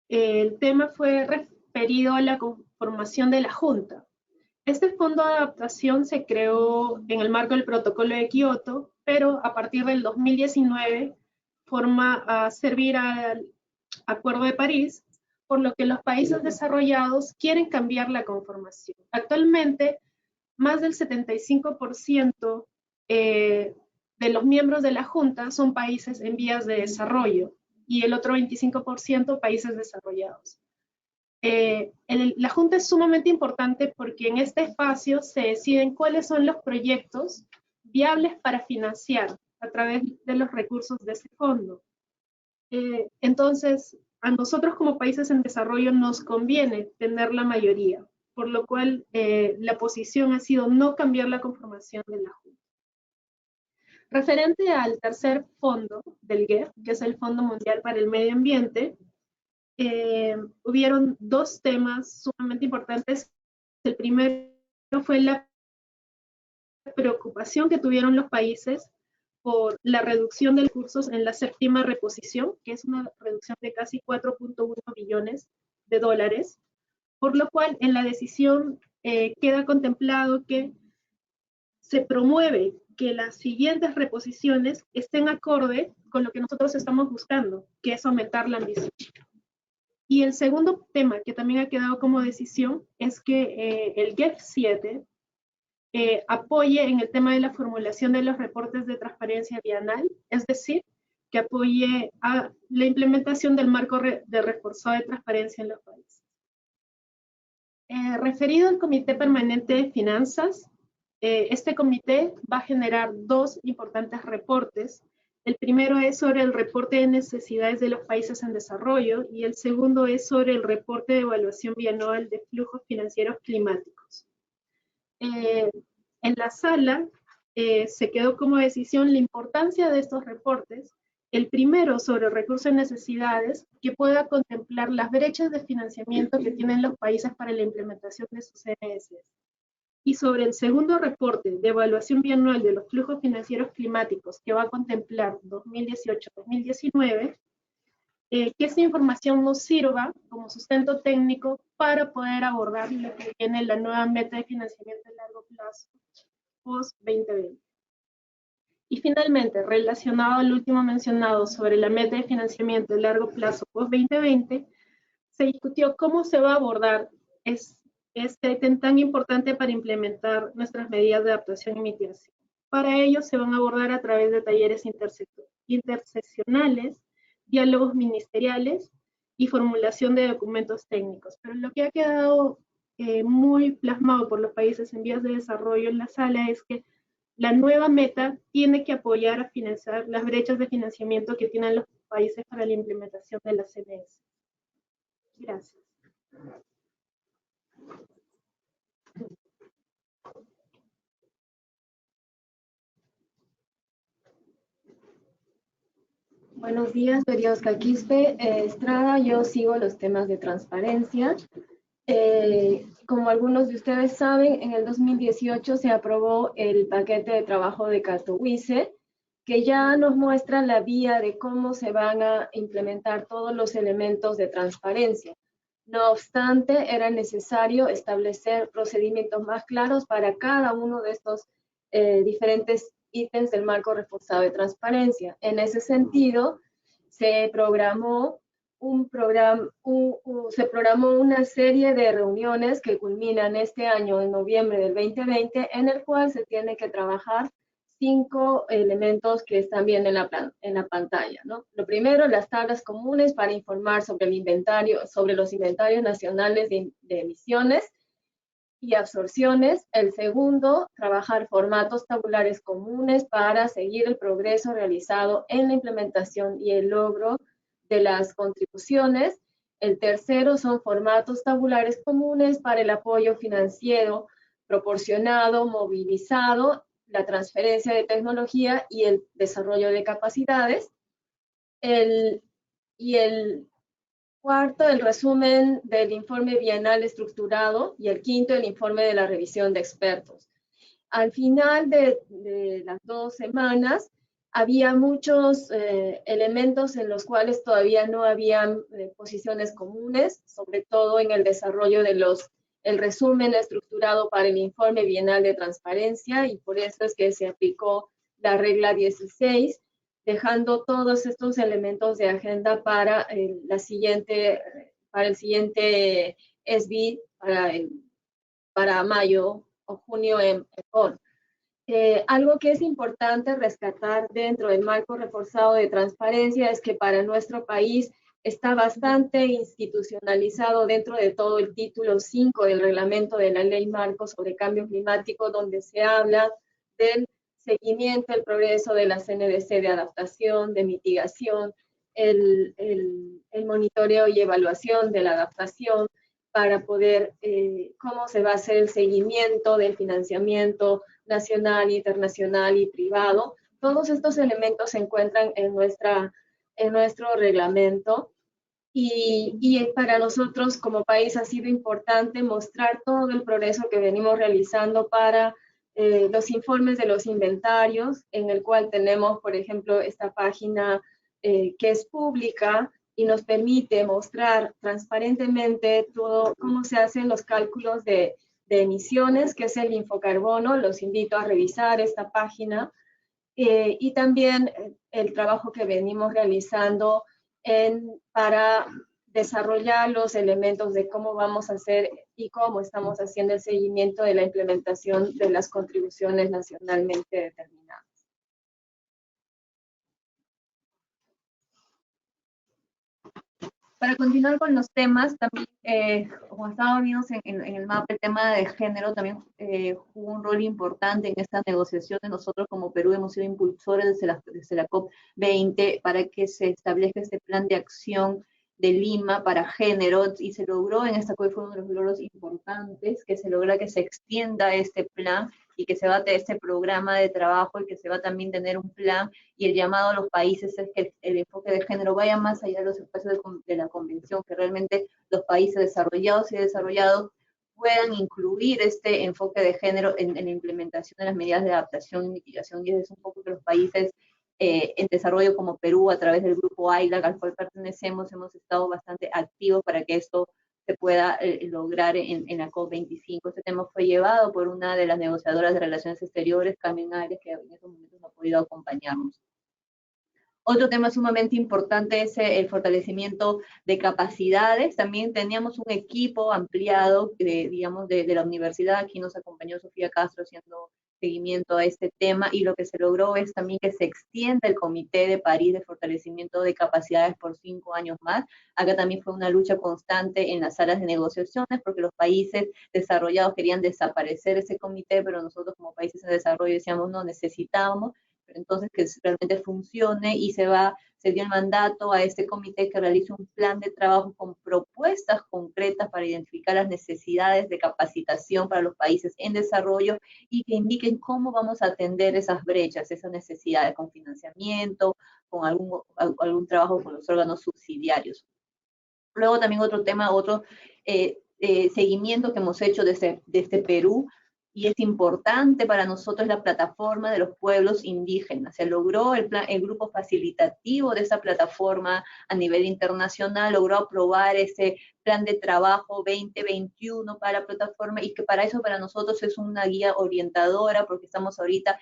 el tema fue referido a la conformación de la Junta. Este fondo de adaptación se creó en el marco del Protocolo de Kioto, pero a partir del 2019 forma a servir al Acuerdo de París, por lo que los países desarrollados quieren cambiar la conformación. Actualmente, más del 75% de los miembros de la Junta son países en vías de desarrollo y el otro 25% países desarrollados. La Junta es sumamente importante porque en este espacio se deciden cuáles son los proyectos viables para financiar a través de los recursos de ese fondo. Entonces, a nosotros como países en desarrollo nos conviene tener la mayoría, por lo cual la posición ha sido no cambiar la conformación de la Junta. Referente al tercer fondo del GEF, que es el Fondo Mundial para el Medio Ambiente, hubieron dos temas sumamente importantes. El primero fue la preocupación que tuvieron los países por la reducción de recursos en la séptima reposición, que es una reducción de casi 4.1 billones de dólares, por lo cual en la decisión queda contemplado que se promueve que las siguientes reposiciones estén acorde con lo que nosotros estamos buscando, que es aumentar la ambición. Y el segundo tema que también ha quedado como decisión es que el GEF 7 apoye en el tema de la formulación de los reportes de transparencia bienal, es decir, que apoye a la implementación del marco de reforzado de transparencia en los países. Referido al Comité Permanente de Finanzas, este comité va a generar dos importantes reportes. El primero es sobre el reporte de necesidades de los países en desarrollo y el segundo es sobre el reporte de evaluación bianual de flujos financieros climáticos. En la sala se quedó como decisión la importancia de estos reportes, el primero sobre el recurso de necesidades, que pueda contemplar las brechas de financiamiento que tienen los países para la implementación de sus CNS. Y sobre el segundo reporte de evaluación bianual de los flujos financieros climáticos, que va a contemplar 2018-2019, que esta información nos sirva como sustento técnico para poder abordar lo que viene la nueva meta de financiamiento a largo plazo post-2020. Y finalmente, relacionado al último mencionado sobre la meta de financiamiento a largo plazo post-2020, se discutió cómo se va a abordar este ítem tan importante para implementar nuestras medidas de adaptación y mitigación. Para ello se van a abordar a través de talleres interseccionales, diálogos ministeriales y formulación de documentos técnicos. Pero lo que ha quedado muy plasmado por los países en vías de desarrollo en la sala es que la nueva meta tiene que apoyar a financiar las brechas de financiamiento que tienen los países para la implementación de la CNS. Gracias. Buenos días, soy Oscar Quispe Estrada. Yo sigo los temas de transparencia. Como algunos de ustedes saben, en el 2018 se aprobó el paquete de trabajo de Katowice, que ya nos muestra la vía de cómo se van a implementar todos los elementos de transparencia. No obstante, era necesario establecer procedimientos más claros para cada uno de estos diferentes ítems del marco reforzado de transparencia. En ese sentido, se programó una serie de reuniones que culminan este año, en noviembre del 2020, en el cual se tiene que trabajar 5 elementos que están viendo en la pantalla, ¿no? Lo primero, las tablas comunes para informar sobre el inventario, sobre los inventarios nacionales de emisiones y absorciones. El segundo, trabajar formatos tabulares comunes para seguir el progreso realizado en la implementación y el logro de las contribuciones. El tercero son formatos tabulares comunes para el apoyo financiero proporcionado, movilizado la transferencia de tecnología y el desarrollo de capacidades. Y el cuarto, el resumen del informe bienal estructurado, y el quinto, el informe de la revisión de expertos. Al final de las 2 semanas, había muchos elementos en los cuales todavía no habían posiciones comunes, sobre todo en el desarrollo de el resumen estructurado para el informe bienal de transparencia, y por eso es que se aplicó la regla 16, dejando todos estos elementos de agenda para el siguiente SB, para mayo o junio en PON. Algo que es importante rescatar dentro del marco reforzado de transparencia es que para nuestro país está bastante institucionalizado dentro de todo el título 5 del reglamento de la Ley Marco sobre Cambio Climático, donde se habla del seguimiento, el progreso de la CNDC de adaptación, de mitigación, el monitoreo y evaluación de la adaptación, para poder, cómo se va a hacer el seguimiento del financiamiento nacional, internacional y privado. Todos estos elementos se encuentran en nuestro reglamento, y para nosotros como país ha sido importante mostrar todo el progreso que venimos realizando para los informes de los inventarios, en el cual tenemos, por ejemplo, esta página que es pública y nos permite mostrar transparentemente todo cómo se hacen los cálculos de emisiones, que es el Infocarbono. Los invito a revisar esta página, y también el trabajo que venimos realizando para desarrollar los elementos de cómo vamos a hacer y cómo estamos haciendo el seguimiento de la implementación de las contribuciones nacionalmente determinadas. Para continuar con los temas, también, como estábamos viendo en el mapa, el tema de género también jugó un rol importante en estas negociaciones. Nosotros como Perú hemos sido impulsores desde la COP20 para que se establezca este plan de acción de Lima para género, y se logró en esta COP, fue uno de los logros importantes, que se logra que se extienda este plan y que se va a tener este programa de trabajo, y que se va a también tener un plan, y el llamado a los países es que el enfoque de género vaya más allá de los espacios de la convención, que realmente los países desarrollados y desarrollados puedan incluir este enfoque de género en la implementación de las medidas de adaptación y mitigación, y es un poco que los países en desarrollo como Perú, a través del grupo AILAC al cual pertenecemos, hemos estado bastante activos para que esto se pueda lograr en la COP25. Este tema fue llevado por una de las negociadoras de Relaciones Exteriores, Carmen Arias, que en estos momentos no ha podido acompañarnos. Otro tema sumamente importante es el fortalecimiento de capacidades. También teníamos un equipo ampliado, digamos, de la universidad. Aquí nos acompañó Sofía Castro haciendo seguimiento a este tema, y lo que se logró es también que se extienda el Comité de París de Fortalecimiento de Capacidades por 5 años más. Acá también fue una lucha constante en las salas de negociaciones, porque los países desarrollados querían desaparecer ese comité, pero nosotros como países en desarrollo decíamos no, necesitábamos, pero entonces que realmente funcione, y se dio el mandato a este comité que realice un plan de trabajo con propuestas concretas para identificar las necesidades de capacitación para los países en desarrollo, y que indiquen cómo vamos a atender esas brechas, esas necesidades, con financiamiento, con algún trabajo con los órganos subsidiarios. Luego también otro tema, seguimiento que hemos hecho desde Perú, y es importante para nosotros, la plataforma de los pueblos indígenas. Se logró el grupo facilitativo de esa plataforma a nivel internacional, logró aprobar ese plan de trabajo 2021 para la plataforma, y que para eso para nosotros es una guía orientadora, porque estamos ahorita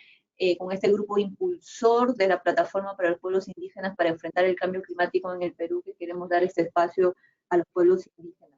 con este grupo impulsor de la plataforma para los pueblos indígenas para enfrentar el cambio climático en el Perú, que queremos dar este espacio a los pueblos indígenas.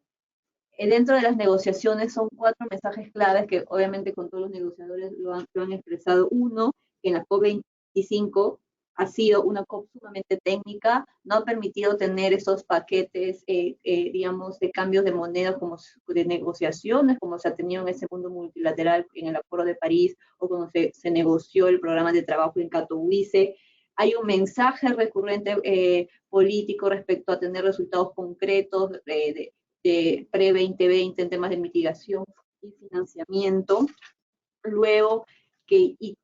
Dentro de las negociaciones son 4 mensajes claves que obviamente con todos los negociadores lo han expresado. Uno, que en la COP25 ha sido una COP sumamente técnica, no ha permitido tener esos paquetes, digamos, de cambios de moneda, como de negociaciones, como se ha tenido en ese mundo multilateral, en el Acuerdo de París, o cuando se negoció el programa de trabajo en Katowice. Hay un mensaje recurrente político respecto a tener resultados concretos de pre-2020 en temas de mitigación y financiamiento. Luego, y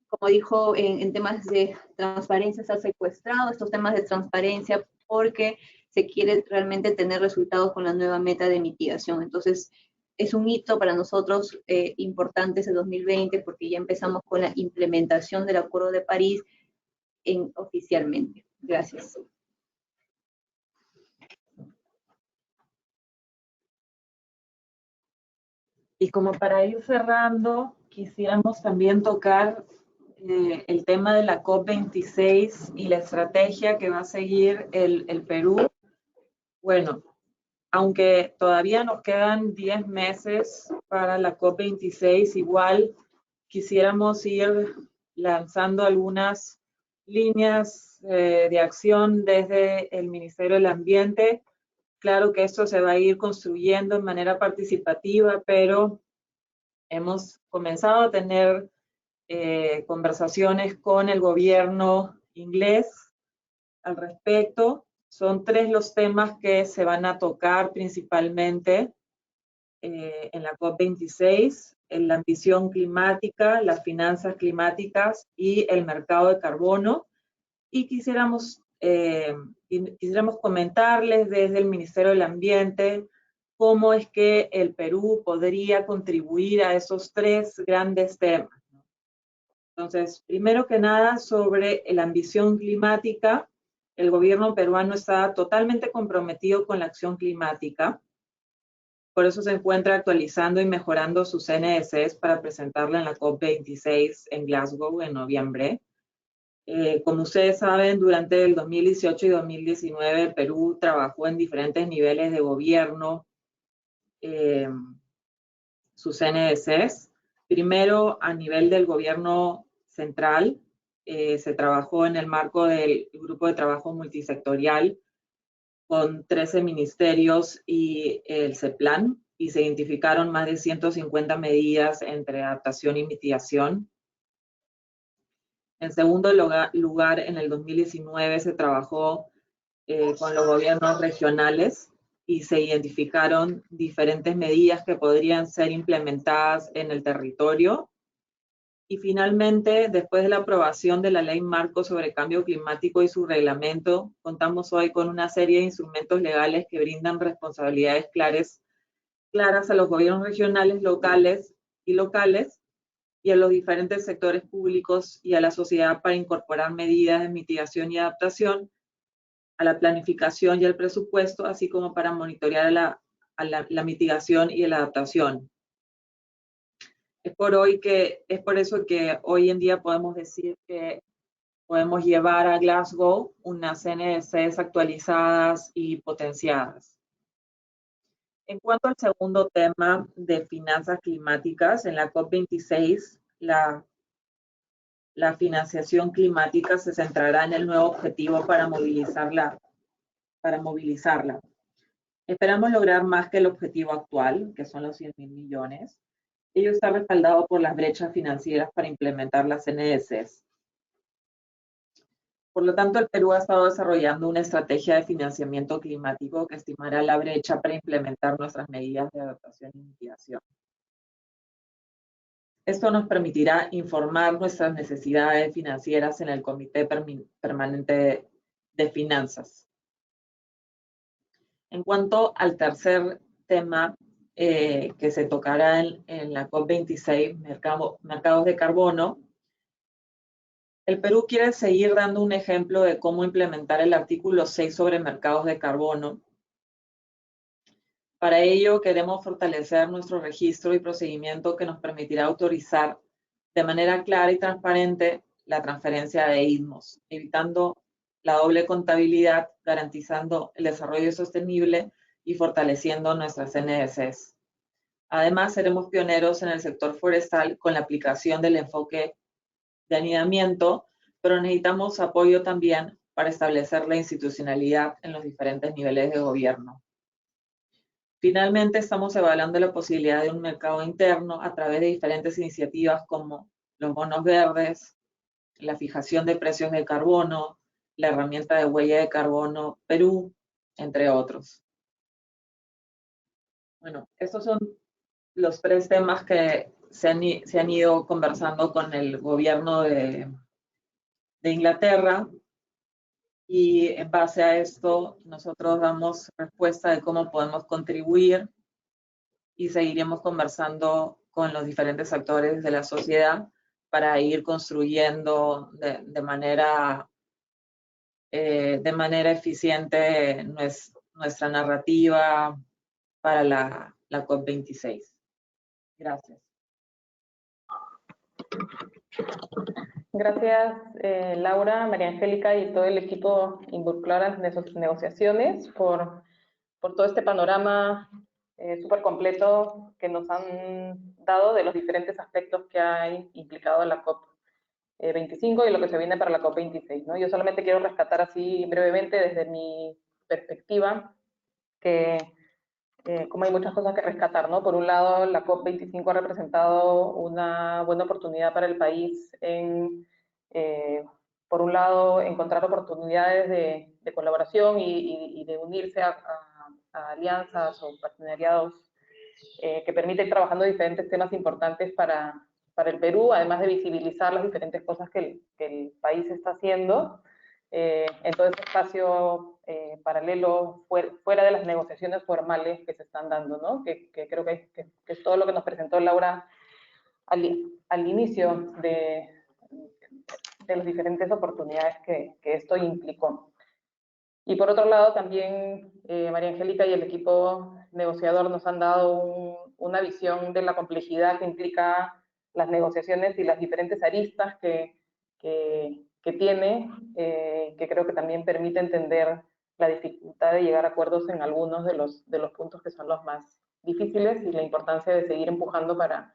como dijo, en temas de transparencia se ha secuestrado estos temas de transparencia porque se quiere realmente tener resultados con la nueva meta de mitigación. Entonces, es un hito para nosotros importante ese 2020 porque ya empezamos con la implementación del Acuerdo de París oficialmente. Gracias. Y como para ir cerrando, quisiéramos también tocar el tema de la COP26 y la estrategia que va a seguir el Perú. Bueno, aunque todavía nos quedan 10 meses para la COP26, igual quisiéramos ir lanzando algunas líneas de acción desde el Ministerio del Ambiente. Claro que esto se va a ir construyendo de manera participativa, pero hemos comenzado a tener conversaciones con el gobierno inglés al respecto. Son 3 los temas que se van a tocar principalmente en la COP26, la ambición climática, las finanzas climáticas y el mercado de carbono. Y quisiéramos comentarles desde el Ministerio del Ambiente cómo es que el Perú podría contribuir a esos 3 grandes temas. Entonces, primero que nada, sobre la ambición climática, el gobierno peruano está totalmente comprometido con la acción climática. Por eso se encuentra actualizando y mejorando sus NDCs para presentarla en la COP26 en Glasgow en noviembre. Como ustedes saben, durante el 2018 y 2019, Perú trabajó en diferentes niveles de gobierno sus NDCs. Primero, a nivel del gobierno central, se trabajó en el marco del grupo de trabajo multisectorial con 13 ministerios y el CEPLAN, y se identificaron más de 150 medidas entre adaptación y mitigación. En segundo lugar, en el 2019 se trabajó con los gobiernos regionales y se identificaron diferentes medidas que podrían ser implementadas en el territorio. Y finalmente, después de la aprobación de la Ley Marco sobre Cambio Climático y su reglamento, contamos hoy con una serie de instrumentos legales que brindan responsabilidades claras a los gobiernos regionales, locales y a los diferentes sectores públicos y a la sociedad para incorporar medidas de mitigación y adaptación a la planificación y al presupuesto, así como para monitorear la mitigación y la adaptación. Es por eso que hoy en día podemos decir que podemos llevar a Glasgow unas NDCs actualizadas y potenciadas. En cuanto al segundo tema de finanzas climáticas, en la COP26, la financiación climática se centrará en el nuevo objetivo para movilizarla. Esperamos lograr más que el objetivo actual, que son los 100.000 millones. Ello está respaldado por las brechas financieras para implementar las NDCs. Por lo tanto, el Perú ha estado desarrollando una estrategia de financiamiento climático que estimará la brecha para implementar nuestras medidas de adaptación y mitigación. Esto nos permitirá informar nuestras necesidades financieras en el Comité Permanente de Finanzas. En cuanto al tercer tema que se tocará en la COP26, mercados de carbono, el Perú quiere seguir dando un ejemplo de cómo implementar el artículo 6 sobre mercados de carbono. Para ello, queremos fortalecer nuestro registro y procedimiento que nos permitirá autorizar de manera clara y transparente la transferencia de istmos, evitando la doble contabilidad, garantizando el desarrollo sostenible y fortaleciendo nuestras NDCs. Además, seremos pioneros en el sector forestal con la aplicación del enfoque de anidamiento, pero necesitamos apoyo también para establecer la institucionalidad en los diferentes niveles de gobierno. Finalmente, estamos evaluando la posibilidad de un mercado interno a través de diferentes iniciativas como los bonos verdes, la fijación de precios de carbono, la herramienta de huella de carbono Perú, entre otros. Bueno, estos son los 3 temas que se han ido conversando con el gobierno de Inglaterra, y en base a esto nosotros damos respuesta de cómo podemos contribuir, y seguiremos conversando con los diferentes actores de la sociedad para ir construyendo de manera eficiente nuestra narrativa para la COP26. Gracias. Gracias, Laura, María Angélica y todo el equipo involucrado en esas negociaciones por todo este panorama súper completo que nos han dado de los diferentes aspectos que ha implicado la COP25 y lo que se viene para la COP26, ¿no? Yo solamente quiero rescatar así brevemente desde mi perspectiva que como hay muchas cosas que rescatar, ¿no? Por un lado, la COP25 ha representado una buena oportunidad para el país en, por un lado, encontrar oportunidades de colaboración y de unirse a alianzas o partenariados que permiten ir trabajando diferentes temas importantes para el Perú, además de visibilizar las diferentes cosas que el país está haciendo en todo ese espacio paralelo, fuera de las negociaciones formales que se están dando, ¿no? Que creo que es todo lo que nos presentó Laura al inicio de las diferentes oportunidades que esto implicó. Y por otro lado, también María Angélica y el equipo negociador nos han dado una visión de la complejidad que implica las negociaciones y las diferentes aristas que tiene, que creo que también permite entender la dificultad de llegar a acuerdos en algunos de los puntos que son los más difíciles y la importancia de seguir empujando para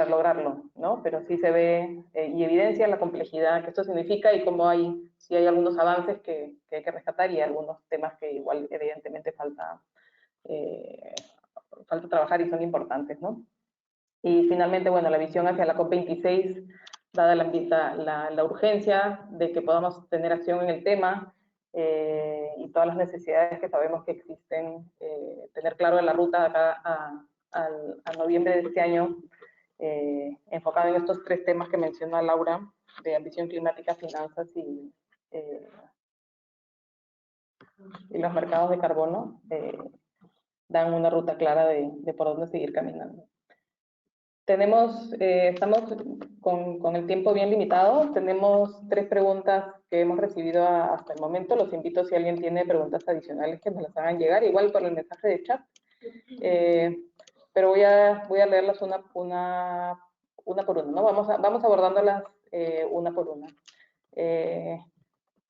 lograrlo, ¿no? Pero sí se ve y evidencia la complejidad que esto significa y cómo sí hay algunos avances que hay que rescatar y algunos temas que igual evidentemente falta trabajar y son importantes, ¿no? Y finalmente, bueno, la visión hacia la COP26, dada la urgencia de que podamos tener acción en el tema y todas las necesidades que sabemos que existen, tener claro la ruta de acá a noviembre de este año, enfocado en estos tres temas que mencionó Laura, de ambición climática, finanzas y los mercados de carbono, dan una ruta clara de por dónde seguir caminando. Estamos con el tiempo bien limitado. Tenemos 3 preguntas que hemos recibido hasta el momento. Los invito, si alguien tiene preguntas adicionales, que nos las hagan llegar, igual por el mensaje de chat. Pero voy a leerlas una por una, ¿no? Vamos abordándolas una por una.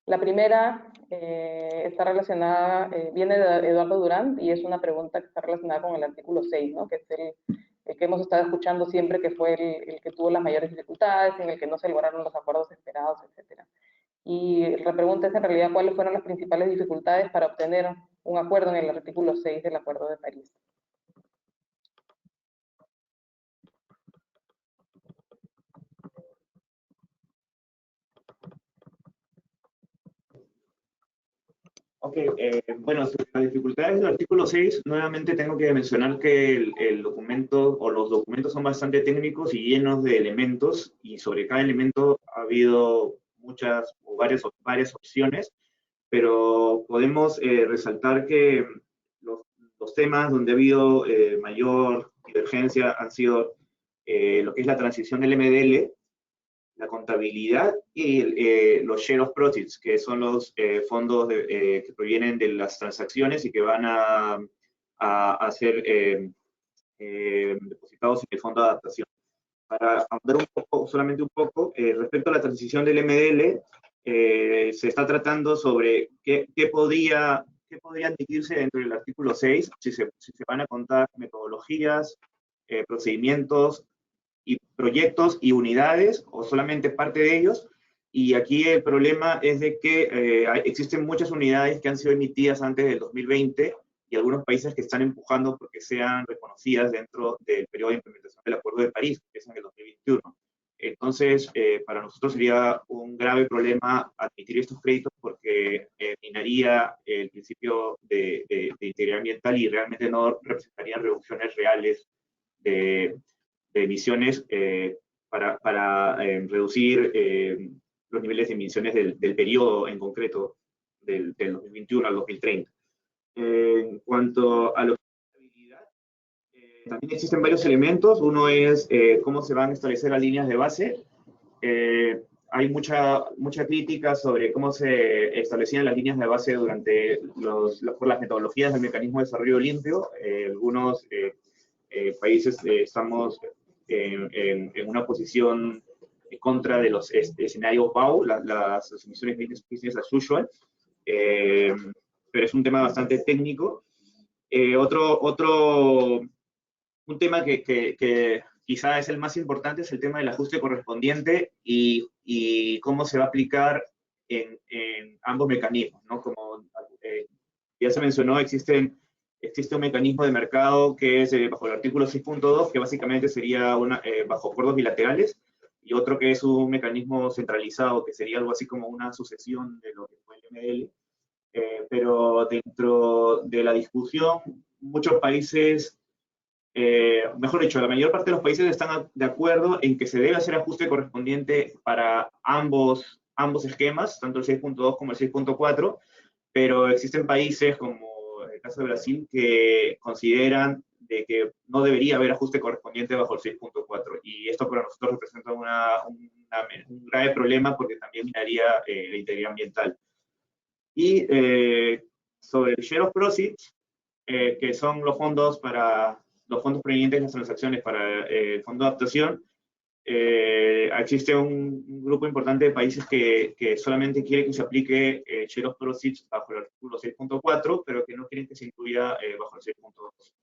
La primera está relacionada, viene de Eduardo Durán, y es una pregunta que está relacionada con el artículo 6, ¿no? Que es el que hemos estado escuchando siempre, que fue el que tuvo las mayores dificultades, en el que no se lograron los acuerdos esperados, etc. Y la pregunta es en realidad cuáles fueron las principales dificultades para obtener un acuerdo en el artículo 6 del Acuerdo de París. Ok, bueno, sobre las dificultades del artículo 6, nuevamente tengo que mencionar que el documento o los documentos son bastante técnicos y llenos de elementos, y sobre cada elemento ha habido muchas o varias opciones, pero podemos resaltar que los temas donde ha habido mayor divergencia han sido lo que es la transición del MDL, la contabilidad y los share of profits, que son los fondos que provienen de las transacciones y que van a ser depositados en el fondo de adaptación. Para ahondar un poco, solamente un poco, respecto a la transición del MDL, se está tratando sobre qué podría admitirse dentro del artículo 6, si se van a contar metodologías, procedimientos, y proyectos y unidades, o solamente parte de ellos. Y aquí el problema es de que existen muchas unidades que han sido emitidas antes del 2020 y algunos países que están empujando porque sean reconocidas dentro del periodo de implementación del Acuerdo de París, que es en el 2021. Entonces, para nosotros sería un grave problema admitir estos créditos porque minaría el principio de integridad ambiental y realmente no representarían reducciones reales de emisiones para reducir los niveles de emisiones del periodo en concreto, del 2021 al 2030. En cuanto a la sustentabilidad, también existen varios elementos. Uno es cómo se van a establecer las líneas de base. Hay mucha crítica sobre cómo se establecían las líneas de base durante por las metodologías del mecanismo de desarrollo limpio. Algunos países estamos en una posición en contra de los escenarios BAU, las emisiones business as usual, pero es un tema bastante técnico. Un tema que quizá es el más importante es el tema del ajuste correspondiente y cómo se va a aplicar en ambos mecanismos, ¿no? Como ya se mencionó, existe un mecanismo de mercado que es bajo el artículo 6.2, que básicamente sería bajo acuerdos bilaterales, y otro que es un mecanismo centralizado, que sería algo así como una sucesión de lo que fue el MDL. Pero dentro de la discusión, muchos países, mejor dicho, la mayor parte de los países están de acuerdo en que se debe hacer ajuste correspondiente para ambos esquemas, tanto el 6.2 como el 6.4, pero existen países como el caso de Brasil que consideran de que no debería haber ajuste correspondiente bajo el 6.4, y esto para nosotros representa un grave problema porque también minaría la integridad ambiental. Y sobre el share of proceeds, que son los fondos provenientes de las transacciones para el fondo de adaptación, existe un grupo importante de países que solamente quiere que se aplique share of proceeds bajo el artículo 6.4, pero que no quieren que se incluya bajo el 6.2.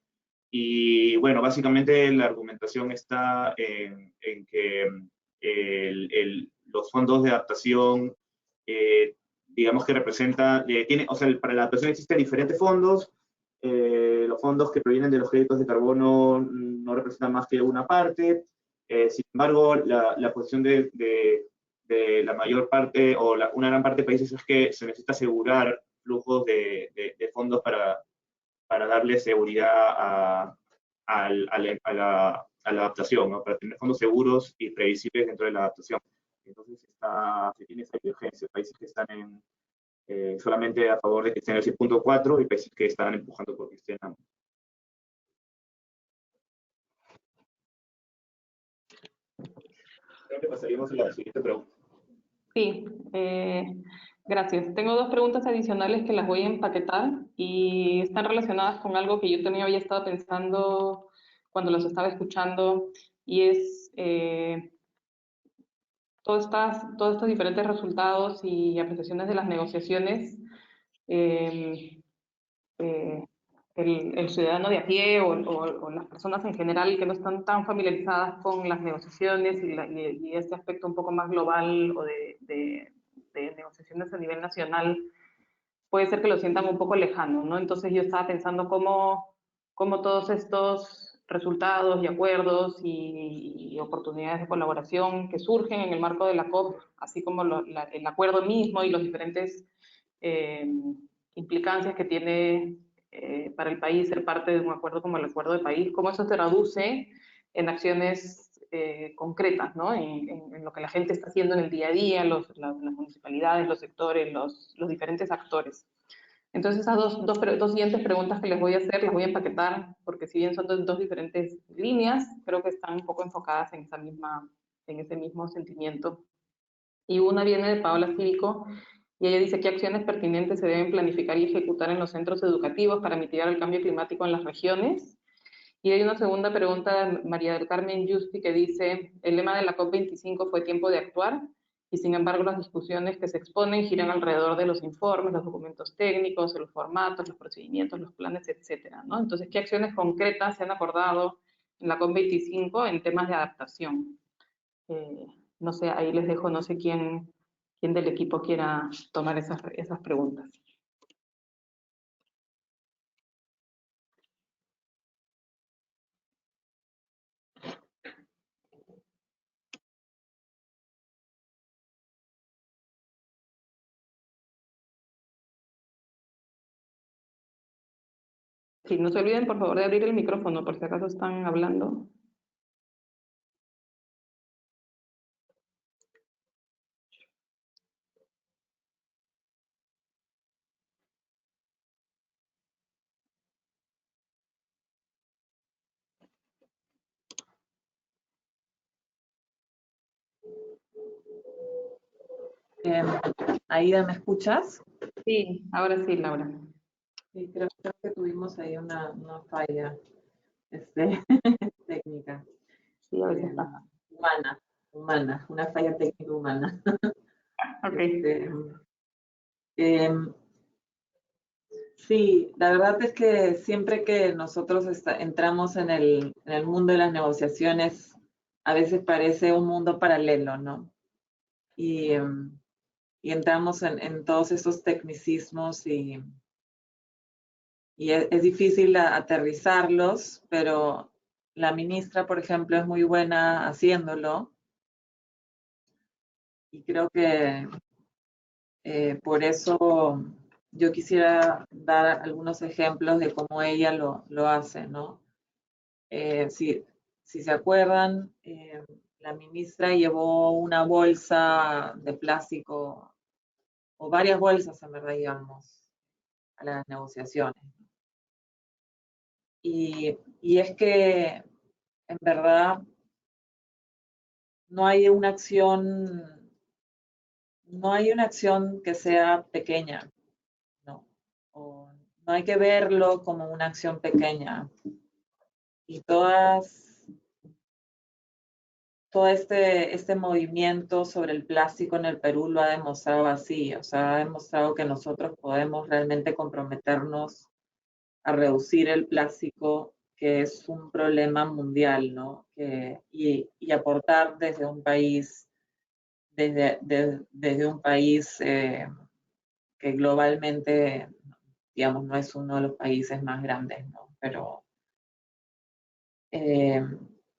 Y bueno, básicamente la argumentación está en que los fondos de adaptación, digamos que representa, o sea, para la adaptación existen diferentes fondos. Los fondos que provienen de los créditos de carbono no representan más que una parte. Sin embargo, la posición de la mayor parte, o una gran parte de países, es que se necesita asegurar flujos de fondos para darle seguridad a la adaptación, ¿no? Para tener fondos seguros y previsibles dentro de la adaptación. Entonces se tiene esa divergencia. Países que están solamente a favor de que estén en el 6.4 y países que están empujando por que estén ambos. Creo que pasaríamos a la siguiente pregunta. Sí, gracias. Tengo dos preguntas adicionales que las voy a empaquetar y están relacionadas con algo que yo también había estado pensando cuando los estaba escuchando, y es todos estos diferentes resultados y apreciaciones de las negociaciones. El ciudadano de a pie o las personas en general que no están tan familiarizadas con las negociaciones y este aspecto un poco más global o de negociaciones a nivel nacional, puede ser que lo sientan un poco lejano, ¿no? Entonces yo estaba pensando cómo todos estos resultados y acuerdos y oportunidades de colaboración que surgen en el marco de la COP, así como el acuerdo mismo y los diferentes implicancias que tiene para el país ser parte de un acuerdo como el Acuerdo de París, cómo eso se traduce en acciones concretas, ¿no? En lo que la gente está haciendo en el día a día, las municipalidades, los sectores, los diferentes actores. Entonces esas dos siguientes preguntas que les voy a hacer, las voy a empaquetar, porque si bien son dos diferentes líneas, creo que están un poco enfocadas en ese mismo sentimiento. Y una viene de Paola Cívico, y ella dice: ¿qué acciones pertinentes se deben planificar y ejecutar en los centros educativos para mitigar el cambio climático en las regiones? Y hay una segunda pregunta de María del Carmen Yusti, que dice: el lema de la COP25 fue tiempo de actuar, y sin embargo las discusiones que se exponen giran alrededor de los informes, los documentos técnicos, los formatos, los procedimientos, los planes, etcétera, ¿no? Entonces, ¿qué acciones concretas se han acordado en la COP25 en temas de adaptación? No sé, ahí les dejo, no sé quién del equipo quiera tomar esas preguntas. Sí, no se olviden, por favor, de abrir el micrófono, por si acaso están hablando. Aida, ¿me escuchas? Sí, ahora sí, Laura. Sí, creo que tuvimos ahí una falla técnica. Sí, a veces pasa. Una falla técnica humana. Ok. Sí, la verdad es que siempre que nosotros entramos en el mundo de las negociaciones, a veces parece un mundo paralelo, ¿no? Y entramos en todos esos tecnicismos y es difícil aterrizarlos, pero la ministra, por ejemplo, es muy buena haciéndolo. Y creo que por eso yo quisiera dar algunos ejemplos de cómo ella lo hace, ¿no? Si se acuerdan, la ministra llevó una bolsa de plástico, o varias bolsas en verdad, digamos, a las negociaciones. Y es que, en verdad, no hay una acción que sea pequeña, ¿no? O no hay que verlo como una acción pequeña. Y todo este movimiento sobre el plástico en el Perú lo ha demostrado así, o sea, ha demostrado que nosotros podemos realmente comprometernos a reducir el plástico, que es un problema mundial, ¿no? Y aportar desde un país, desde un país que globalmente, digamos, no es uno de los países más grandes, ¿no? Pero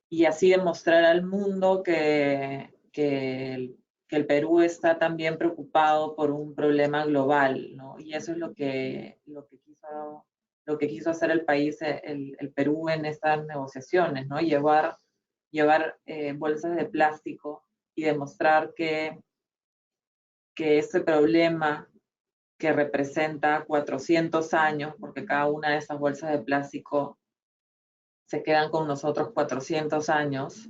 y así demostrar al mundo que el Perú está también preocupado por un problema global, ¿no? Y eso es lo que quiso hacer el país, el Perú en estas negociaciones, ¿no? Llevar bolsas de plástico y demostrar que este problema que representa 400 años, porque cada una de esas bolsas de plástico se quedan con nosotros 400 años,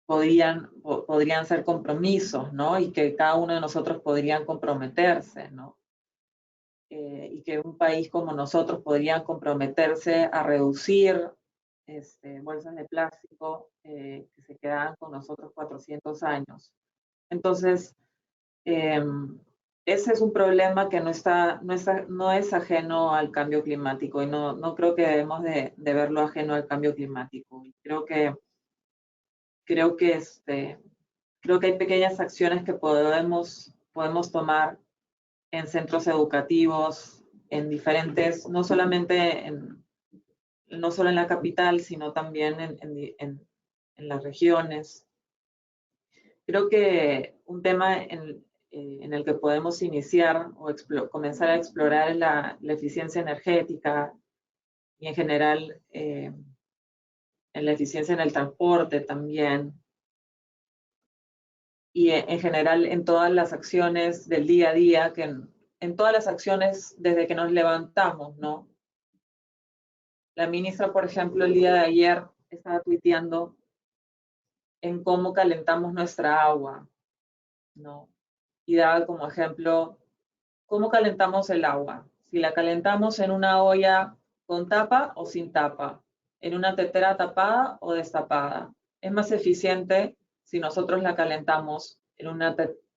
podrían ser compromisos, ¿no? Y que cada uno de nosotros podrían comprometerse, ¿no? Y que un país como nosotros podría comprometerse a reducir bolsas de plástico que se quedaban con nosotros 400 años. Entonces, ese es un problema que no es ajeno al cambio climático y no creo que debemos de verlo ajeno al cambio climático. Creo que hay pequeñas acciones que podemos tomar en centros educativos, en diferentes, no solo en la capital, sino también en las regiones. Creo que un tema en el que podemos iniciar o comenzar a explorar es la eficiencia energética y en general en la eficiencia en el transporte también. Y en general en todas las acciones del día a día, en todas las acciones desde que nos levantamos, ¿no? La ministra, por ejemplo, el día de ayer estaba tuiteando en cómo calentamos nuestra agua, ¿no? Y daba como ejemplo cómo calentamos el agua. Si la calentamos en una olla con tapa o sin tapa, en una tetera tapada o destapada. Es más eficiente si nosotros la calentamos en una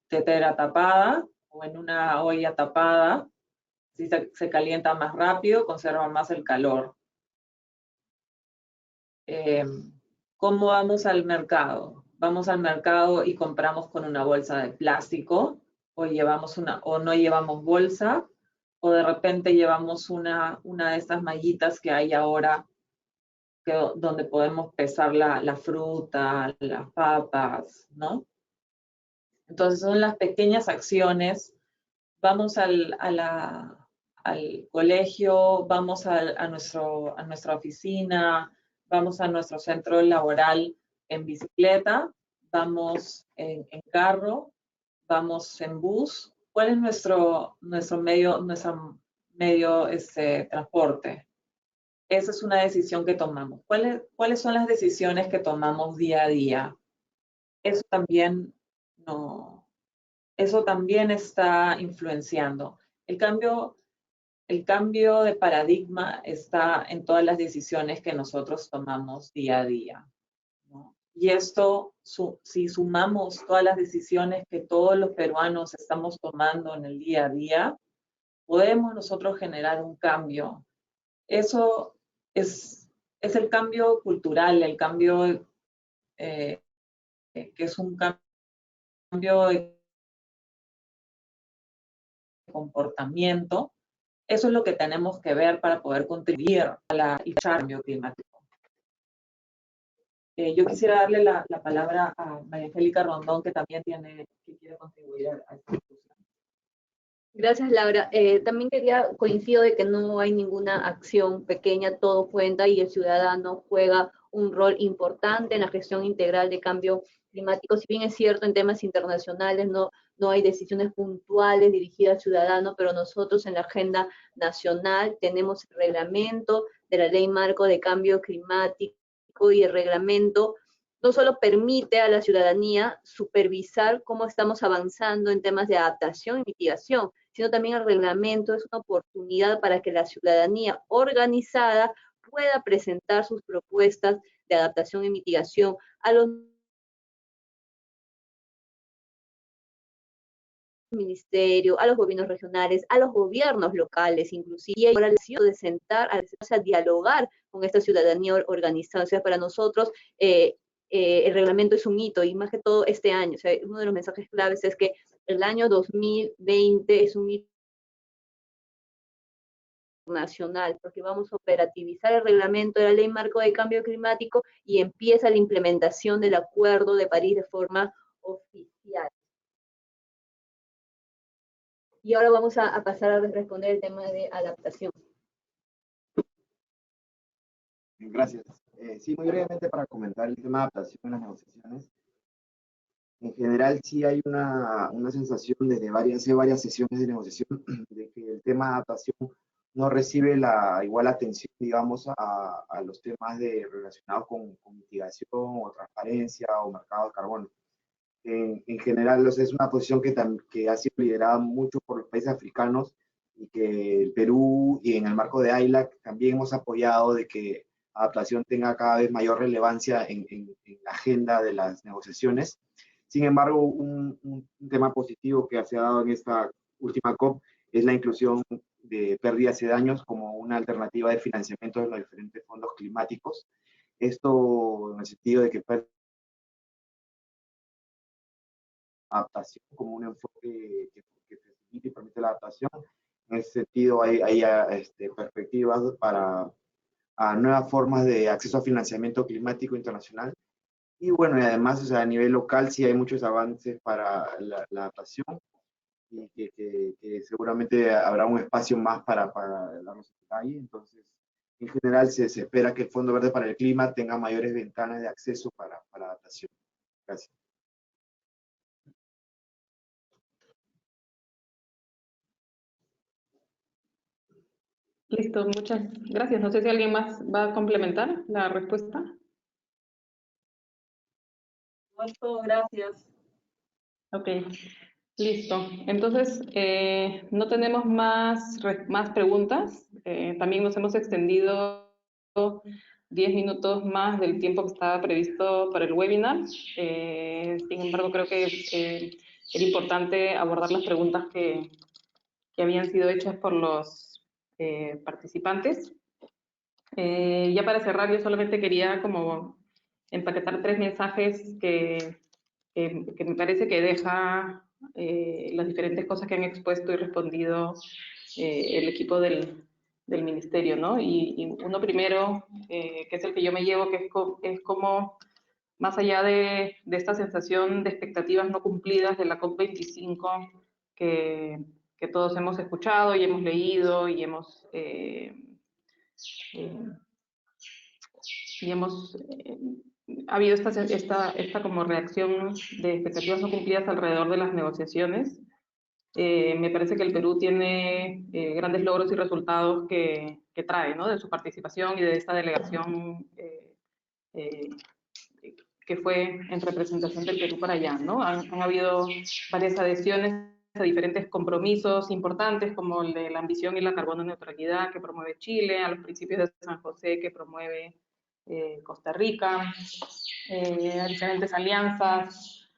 tetera tapada o en una olla tapada. Si se calienta más rápido, conserva más el calor. ¿Cómo vamos al mercado? Vamos al mercado y compramos con una bolsa de plástico o no llevamos bolsa, o de repente llevamos una de estas mallitas que hay ahora donde podemos pesar la fruta, las papas, ¿no? Entonces son las pequeñas acciones vamos al colegio, vamos a nuestra oficina, vamos a nuestro centro laboral en bicicleta, vamos en carro, vamos en bus. ¿Cuál es nuestro medio transporte? Esa es una decisión que tomamos. ¿Cuáles son las decisiones que tomamos día a día? Eso también está influenciando. El cambio de paradigma está en todas las decisiones que nosotros tomamos día a día, ¿no? Y esto, si sumamos todas las decisiones que todos los peruanos estamos tomando en el día a día, podemos nosotros generar un cambio. Eso es el cambio cultural, el cambio que es un cambio de comportamiento. Eso es lo que tenemos que ver para poder contribuir al cambio climático. Yo quisiera darle la palabra a María Angélica Rondón, que también quiere contribuir a esta discusión. Gracias, Laura. También coincido de que no hay ninguna acción pequeña, todo cuenta y el ciudadano juega un rol importante en la gestión integral de cambio climático. Si bien es cierto, en temas internacionales no hay decisiones puntuales dirigidas al ciudadano, pero nosotros en la agenda nacional tenemos el reglamento de la Ley Marco de Cambio Climático y el reglamento no solo permite a la ciudadanía supervisar cómo estamos avanzando en temas de adaptación y mitigación, sino también el reglamento es una oportunidad para que la ciudadanía organizada pueda presentar sus propuestas de adaptación y mitigación a los ministerios, a los gobiernos regionales, a los gobiernos locales, inclusive, y ahora de sentar a dialogar con esta ciudadanía organizada. O sea, para nosotros el reglamento es un hito, y más que todo este año. O sea, uno de los mensajes claves es que el año 2020 es un hito nacional, porque vamos a operativizar el reglamento de la Ley Marco de Cambio Climático y empieza la implementación del Acuerdo de París de forma oficial. Y ahora vamos a pasar a responder el tema de adaptación. Gracias. Sí, muy brevemente para comentar el tema de adaptación en las negociaciones. En general, sí hay una sensación desde varias sesiones de negociación de que el tema de adaptación no recibe la igual atención, digamos, a los temas relacionados con mitigación o transparencia o mercado de carbono. En general, es una posición que ha sido liderada mucho por los países africanos y que el Perú y en el marco de AILAC también hemos apoyado de que adaptación tenga cada vez mayor relevancia en la agenda de las negociaciones. Sin embargo, un tema positivo que se ha dado en esta última COP es la inclusión de pérdidas y daños como una alternativa de financiamiento de los diferentes fondos climáticos. Esto en el sentido de que adaptación como un enfoque que facilite y permite la adaptación. En ese sentido hay perspectivas para nuevas formas de acceso a financiamiento climático internacional. Y bueno, y además, o sea, a nivel local sí hay muchos avances para la adaptación y que seguramente habrá un espacio más para darnos en detalle. Entonces, en general se espera que el Fondo Verde para el Clima tenga mayores ventanas de acceso para adaptación. Gracias. Listo, muchas gracias. No sé si alguien más va a complementar la respuesta. Muchas gracias. Ok, listo. Entonces, no tenemos más preguntas. También nos hemos extendido 10 minutos más del tiempo que estaba previsto para el webinar. Sin embargo, creo que era importante abordar las preguntas que habían sido hechas por los participantes. Ya para cerrar, yo solamente quería como empaquetar 3 mensajes que me parece que deja las diferentes cosas que han expuesto y respondido el equipo del ministerio, ¿no? Y uno primero, que es el que yo me llevo, que es como, más allá de esta sensación de expectativas no cumplidas de la COP25 que que todos hemos escuchado y hemos leído y hemos ha habido esta como reacción de expectativas no cumplidas alrededor de las negociaciones. Me parece que el Perú tiene grandes logros y resultados que trae, ¿no? De su participación y de esta delegación que fue en representación del Perú para allá, ¿no? Han habido varias adhesiones a diferentes compromisos importantes, como el de la ambición y la carbono neutralidad que promueve Chile, a los principios de San José que promueve Costa Rica, a diferentes alianzas,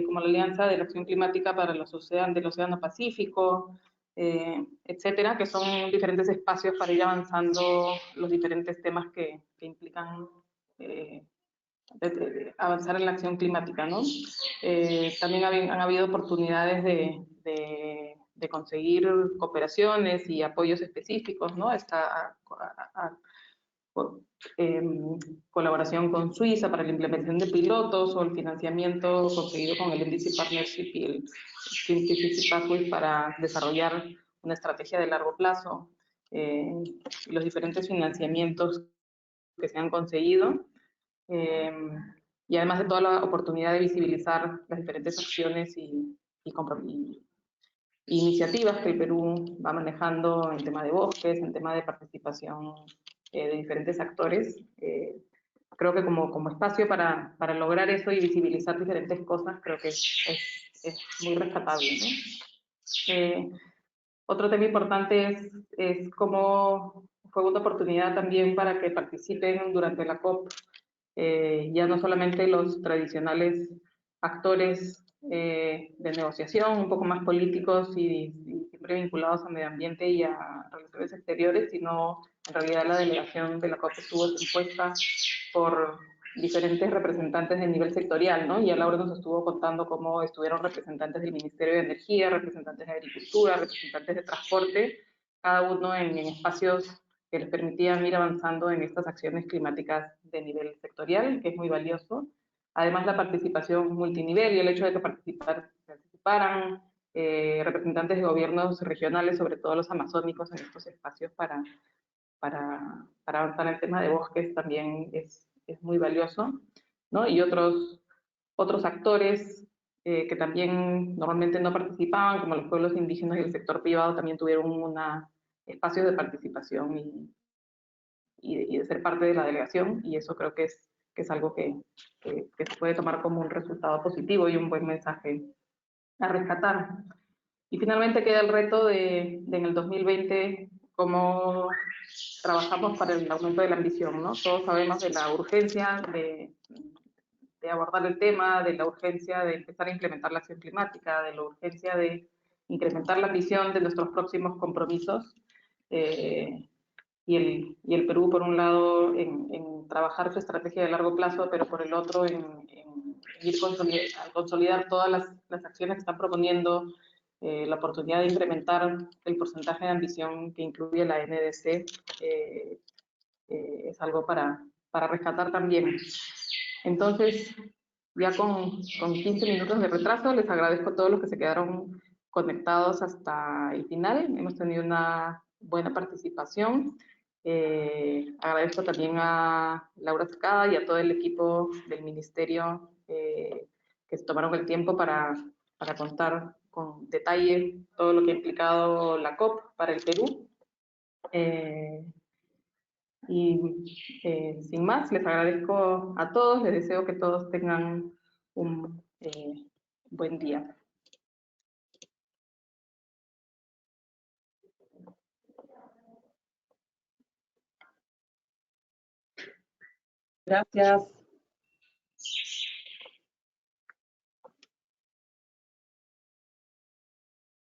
como la Alianza de la Acción Climática para los Océanos del Océano Pacífico, etcétera, que son diferentes espacios para ir avanzando los diferentes temas que implican avanzar en la acción climática, ¿no? También han habido oportunidades de conseguir cooperaciones y apoyos específicos, ¿no? Colaboración con Suiza para la implementación de pilotos o el financiamiento conseguido con el NDC Partnership y el Scientific Pathway para desarrollar una estrategia de largo plazo, los diferentes financiamientos que se han conseguido, y además de toda la oportunidad de visibilizar las diferentes acciones y iniciativas que el Perú va manejando en tema de bosques, en tema de participación de diferentes actores. Creo que como espacio para lograr eso y visibilizar diferentes cosas, creo que es muy rescatable, ¿no? Otro tema importante es cómo fue una oportunidad también para que participen durante la COP, ya no solamente los tradicionales actores de negociación, un poco más políticos y siempre vinculados a medio ambiente y a relaciones exteriores, sino en realidad la delegación de la COP estuvo compuesta por diferentes representantes de nivel sectorial, ¿no? Y a Laura nos estuvo contando cómo estuvieron representantes del Ministerio de Energía, representantes de Agricultura, representantes de Transporte, cada uno en espacios que les permitían ir avanzando en estas acciones climáticas de nivel sectorial, que es muy valioso. Además, la participación multinivel y el hecho de que participaran representantes de gobiernos regionales, sobre todo los amazónicos, en estos espacios para avanzar en el tema de bosques también es muy valioso, ¿no? Y otros actores que también normalmente no participaban, como los pueblos indígenas y el sector privado, también tuvieron espacios de participación y de ser parte de la delegación, y eso creo que es algo que se puede tomar como un resultado positivo y un buen mensaje a rescatar. Y finalmente queda el reto de en el 2020 cómo trabajamos para el aumento de la ambición, ¿no? Todos sabemos de la urgencia de abordar el tema, de la urgencia de empezar a implementar la acción climática, de la urgencia de incrementar la ambición de nuestros próximos compromisos, y el Perú, por un lado, en trabajar su estrategia de largo plazo, pero por el otro, en ir consolidar todas las acciones que están proponiendo, la oportunidad de incrementar el porcentaje de ambición que incluye la NDC, es algo para rescatar también. Entonces, ya con 15 minutos de retraso, les agradezco a todos los que se quedaron conectados hasta el final. Hemos tenido una buena participación. Agradezco también a Laura Secada y a todo el equipo del Ministerio que se tomaron el tiempo para contar con detalle todo lo que ha implicado la COP para el Perú. Sin más, les agradezco a todos, les deseo que todos tengan un buen día. Gracias.